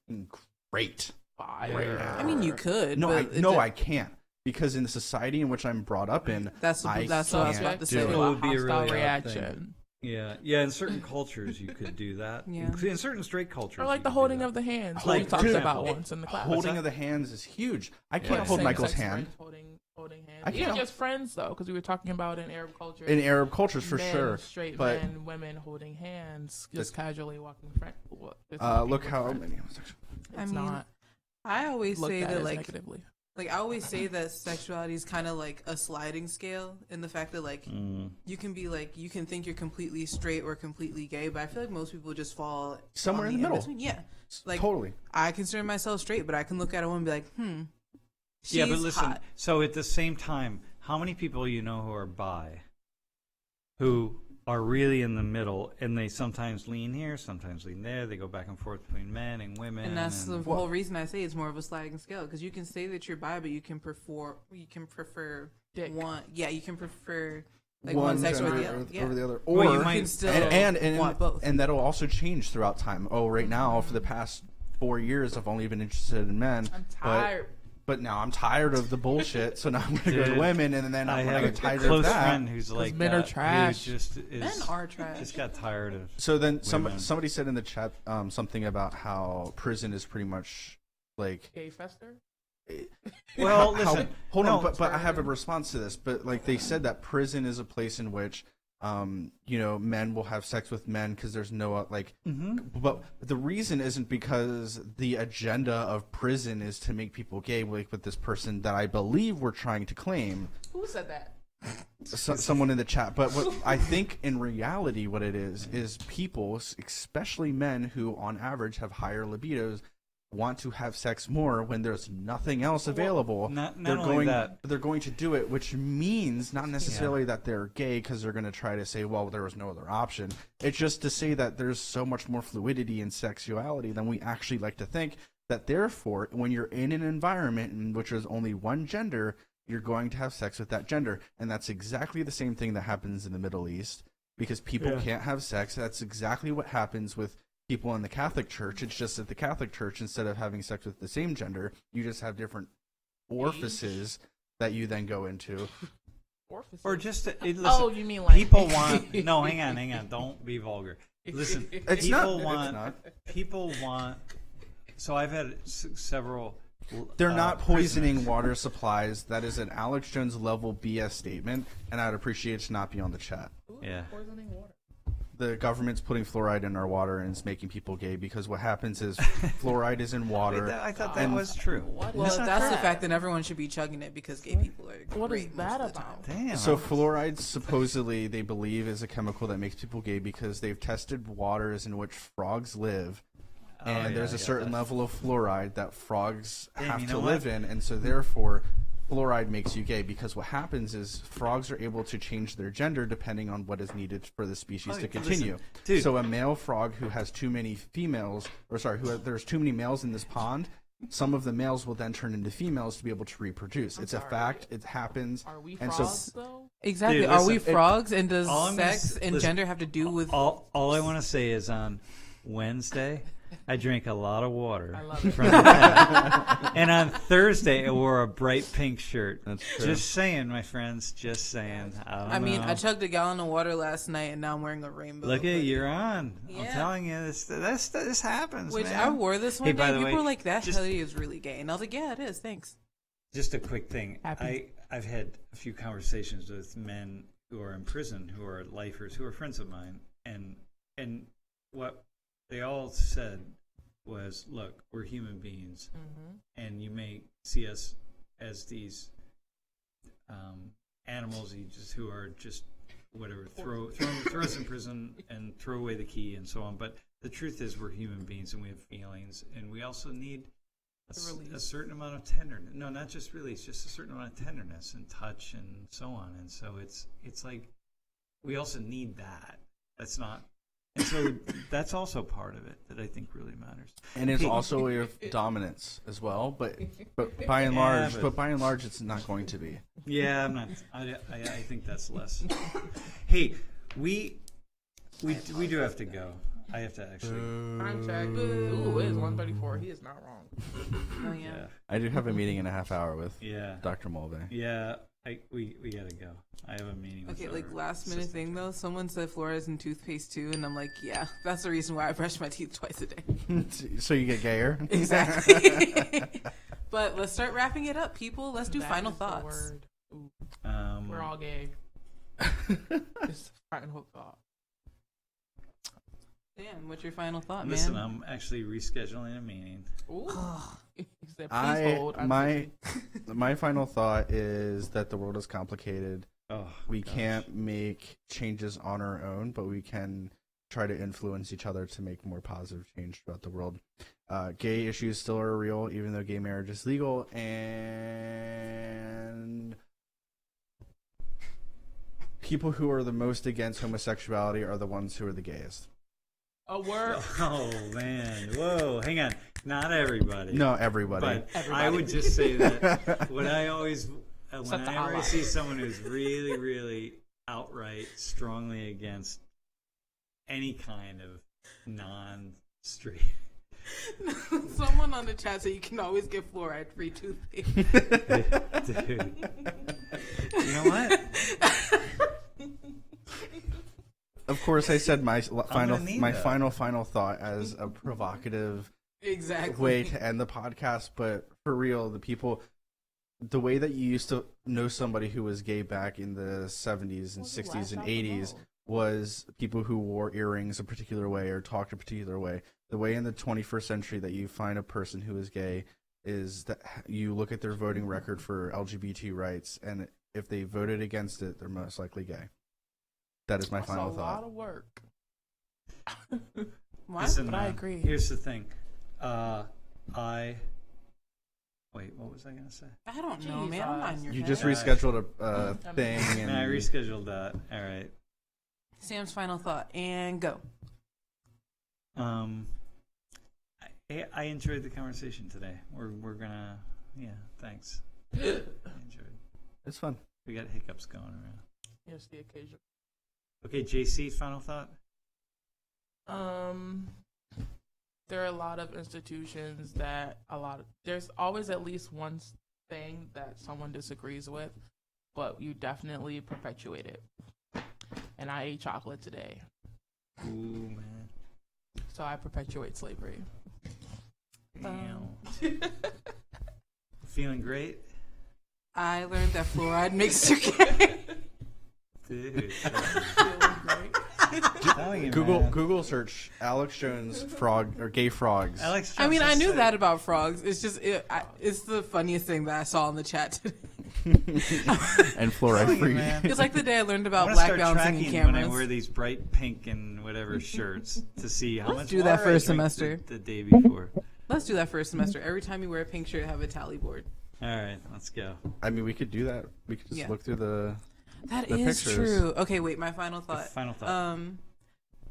fucking great right now." I mean, you could. No, but I can't, because in the society in which I'm brought up in, That's what I was about to say. It would be a hostile really odd reaction. Yeah. In certain cultures, you could do that. Yeah. In certain straight cultures, Or like you the could do holding that. of the hands, Like, we talked dude, about once in the class. holding of the hands is huge. I can't Yeah. hold Same-sex Michael's hand. friends holding hands. I can't- Even just friends though, because we were talking about in Arab culture. In Arab cultures, for men, sure. Straight but men, women holding hands, just casually walking. look how many. It's not I always looked say at that as like negatively. I always say that sexuality is kind of like a sliding scale in the fact that like you can be like you can think you're completely straight or completely gay, but I feel like most people just fall Somewhere on in the middle. in-between. Yeah, like Totally. I consider myself straight, but I can look at a woman and be like, she's Yeah, but listen. hot. So at the same time, how many people you know who are bi, who are really in the middle, and they sometimes lean here, sometimes lean there. They go back and forth between men and women. And that's the whole reason I say it's more of a sliding scale, because you can say that you're bi, but you can prefer Dick. one. Yeah, you can prefer Like one sex or gender the other. Yeah. over the other, Well, you or might- You can still and want both. and that'll also change throughout time. Oh, right now for the past 4 years, I've only been interested in men. I'm tired. But now I'm tired of the bullshit, so now I'm gonna go to Dude, women, and then I I'm have gonna a get tired of close that. friend who's like men are that, who trash. just is, Men are trash. just got tired of. So then Women. somebody said in the chat something about how prison is pretty much like Gay fester? Well, how- listen, hold no, on, but I have a response to this. But like they said that prison is a place in which men will have sex with men because there's no but the reason isn't because the agenda of prison is to make people gay, like with this person that I believe we're trying to claim. Who said that? Someone in the chat. But what I think in reality what it is people, especially men who on average have higher libidos, want to have sex more when there's nothing else available. Not they're only going that. they're going to do it, which means not necessarily that they're gay because they're going to try to say, well, there was no other option. It's just to say that there's so much more fluidity in sexuality than we actually like to think, that therefore when you're in an environment in which there's only one gender, you're going to have sex with that gender. And that's exactly the same thing that happens in the Middle East because people can't have sex. That's exactly what happens with people in the Catholic Church. It's just that the Catholic Church, instead of having sex with the same gender, you just have different orifices that you then go into. Orifices? Or just listen, oh, you mean like people want. No, hang on. Don't be vulgar. Listen, It's people not. want. It's not. People want. So I've had several. They're not prisoners. poisoning water supplies. That is an Alex Jones level BS statement, and I'd appreciate it to not be on the chat. Yeah. Poisoning water. The government's putting fluoride in our water and it's making people gay because what happens is fluoride is in water. I thought that and was true. What? Well, It's if not that's the bad. fact, then everyone should be chugging it because gay people are. What is great that most of the about? time. Damn. So fluoride supposedly they believe is a chemical that makes people gay because they've tested waters in which frogs live, and yeah, there's I a got certain that. level of fluoride that frogs Damn, have you to know live what? in, and so therefore fluoride makes you gay because what happens is frogs are able to change their gender depending on what is needed for the species Oh, to listen, continue. dude. So a male frog who has too many females, there's too many males in this pond, some of the males will then turn into females to be able to reproduce. It's a sorry. fact. It happens. Are we And frogs though? Exactly. Dude, Are we listen, frogs? And does all I'm gonna sex and listen, gender have to do with? all I want to say is on Wednesday, I drank a lot of water. I love it. From the tap. And on Thursday, I wore a bright pink shirt. That's true. Just saying, my friends. Just saying. I mean, know. I chugged a gallon of water last night, and now I'm wearing a rainbow. Look but- at you're on. I'm Yeah. telling you, this happens. Which man. I wore this one Hey, day. by the People way, were like, "That just- hoodie is really gay," and I was like, "Yeah, it is. Thanks." Just a quick thing. Happy. I've had a few conversations with men who are in prison, who are lifers, who are friends of mine, and what they all said was, "Look, we're human beings, and you may see us as these animals who are just whatever, throw us in prison and throw away the key and so on. But the truth is, we're human beings and we have feelings, and we also need a certain amount of tenderness. No, not just release, just a certain amount of tenderness and touch and so on. And so it's like we also need that. That's not. And so that's also part of it that I think really matters. And it's also a way of dominance as well, but by and large, it's not going to be. Yeah, I'm not. I think that's less. Hey, we do have to go. I have to actually. Time check. Ooh, it is 1:34. He is not wrong. Oh yeah. Yeah, I do have a meeting in a half hour with yeah, Dr. Mulvey. yeah. We gotta go. I have a meeting. With Okay, our like last minute assistant. thing though, someone said fluoride in toothpaste too, and I'm like, yeah, that's the reason why I brush my teeth twice a day. So you get gayer? Exactly. But let's start wrapping it up, people. Let's do That final is the thoughts. word. Ooh, Um, we're all gay. Just final thought. Dan, what's your final thought, Listen, man? I'm actually rescheduling a meeting. Ooh. He said, please hold. I'm My final thought is that the world is complicated. Oh, We gosh. can't make changes on our own, but we can try to influence each other to make more positive change throughout the world. Gay issues still are real, even though gay marriage is legal, and people who are the most against homosexuality are the ones who are the gayest. a word. Oh man! Whoa, hang on. Not everybody. No, everybody. But Everybody. I would just say that what I always, Except the whenever I outliers. see someone who's really, really outright strongly against any kind of non-straight. Someone on the chat said you can always get fluoride-free toothpaste. Dude. You know what? Of course, I said my that. final thought as a provocative Exactly. way to end the podcast. But for real, the way that you used to know somebody who was gay back in the 70s and 60s and 80s was people who wore earrings a particular way or talked a particular way. The way in the 21st century that you find a person who is gay is that you look at their voting record for LGBT rights, and if they voted against it, they're most likely gay. That is my final That's a thought. lot of work. Listen, But I agree. Here's the thing. Wait, what was I going to say? I don't know, man. I'm not in your You head. just rescheduled a thing, and I rescheduled that. All right. Sam's final thought, and go. I enjoyed the conversation today. We're gonna, thanks. I enjoyed. it's fun. We got hiccups going around. Yes, the occasion. Okay, JC, final thought. There are a lot of institutions that there's always at least one thing that someone disagrees with, but you definitely perpetuate it. And I ate chocolate today, Ooh, man. so I perpetuate slavery. Damn. Feeling great? I learned that fluoride makes you gay. Dude. Feeling great. Telling you, man. Google search Alex Jones frog or gay frogs. Alex I mean, Jones I has knew said- that about frogs. It's just, it's the funniest thing that I saw in the chat today. and fluoride Telling you, free. man. It's like the day I learned I about want to black start balancing tracking and when I cameras. wear these bright pink and whatever shirts to see how Let's much do that water for I a drank semester. the day before. Let's do that for a semester. Every time you wear a pink shirt, have a tally board. All right, let's go. I mean, we could do that. We could just Yeah. look through the. That The is pictures. true. Okay, wait, my final thought. Final thought.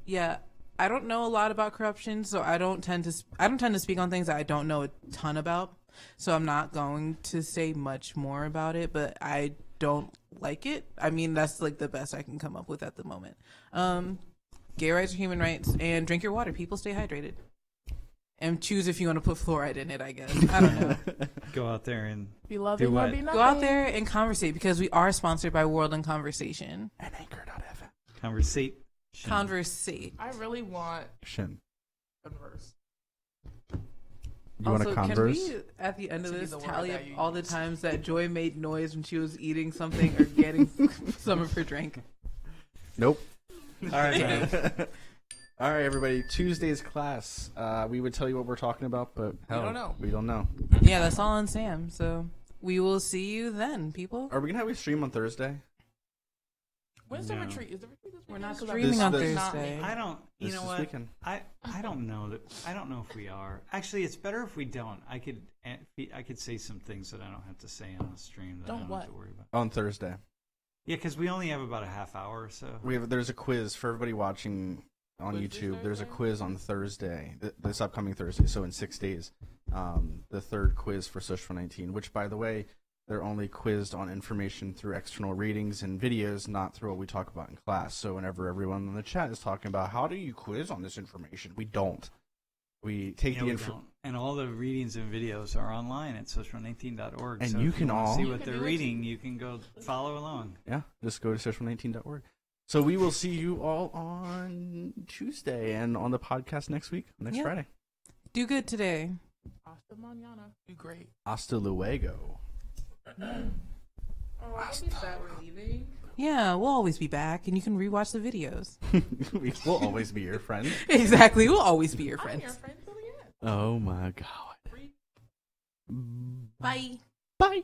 Yeah, I don't know a lot about corruption, so I don't tend to speak on things that I don't know a ton about. So I'm not going to say much more about it, but I don't like it. I mean, that's like the best I can come up with at the moment. Gay rights are human rights, and drink your water. People, stay hydrated. And choose if you want to put fluoride in it, I guess. I don't know. Go out there and Be loving Do or what? be nothing. Go out there and conversate, because we are sponsored by World and Conversation. And anchor.fm. conversate. Conversate. I really want Shin. Converse. You want to Can converse? we, at the end of To be this, the word tally up that you all the use. times that Joy made noise when she was eating something or getting some of her drink? Nope. All right, man. All right, everybody. Tuesday's class. We would tell you what we're talking about, but hell, don't know. We don't know. Yeah, that's all on Sam. So we will see you then, people. Are we gonna have a stream on Thursday? When's the No. retreat? Is the retreat this We're weekend? not 'Cause streaming on This- Thursday. I don't. You This know is what? weekend. I don't know that. I don't know if we are. Actually, it's better if we don't. I could say some things that I don't have to say on the stream that I Don't don't have to what? worry about. On Thursday. Yeah, because we only have about a half hour or so. There's a quiz for everybody watching on Quiz this YouTube. There's a Thursday? quiz on Thursday, this upcoming Thursday, so in 6 days. The third quiz for Social 19, which, by the way, they're only quizzed on information through external readings and videos, not through what we talk about in class. So whenever everyone in the chat is talking about how do you quiz on this information, we don't. We take Yeah, the we info. don't. And all the readings and videos are online at social19.org. And so you if can wanna all- see You what can they're do it reading. You can go follow along. Yeah, just go to social19.org. So we will see you all on Tuesday and on the podcast next week, next Yeah. Friday. Do good today. Hasta mañana. Be great. Hasta luego. Oh, I'll be sad we're leaving. Yeah, we'll always be back, and you can rewatch the videos. We'll always be your friend. Exactly. We'll always be your I'm friends. your friend till the end. Oh my God. Bye. Bye.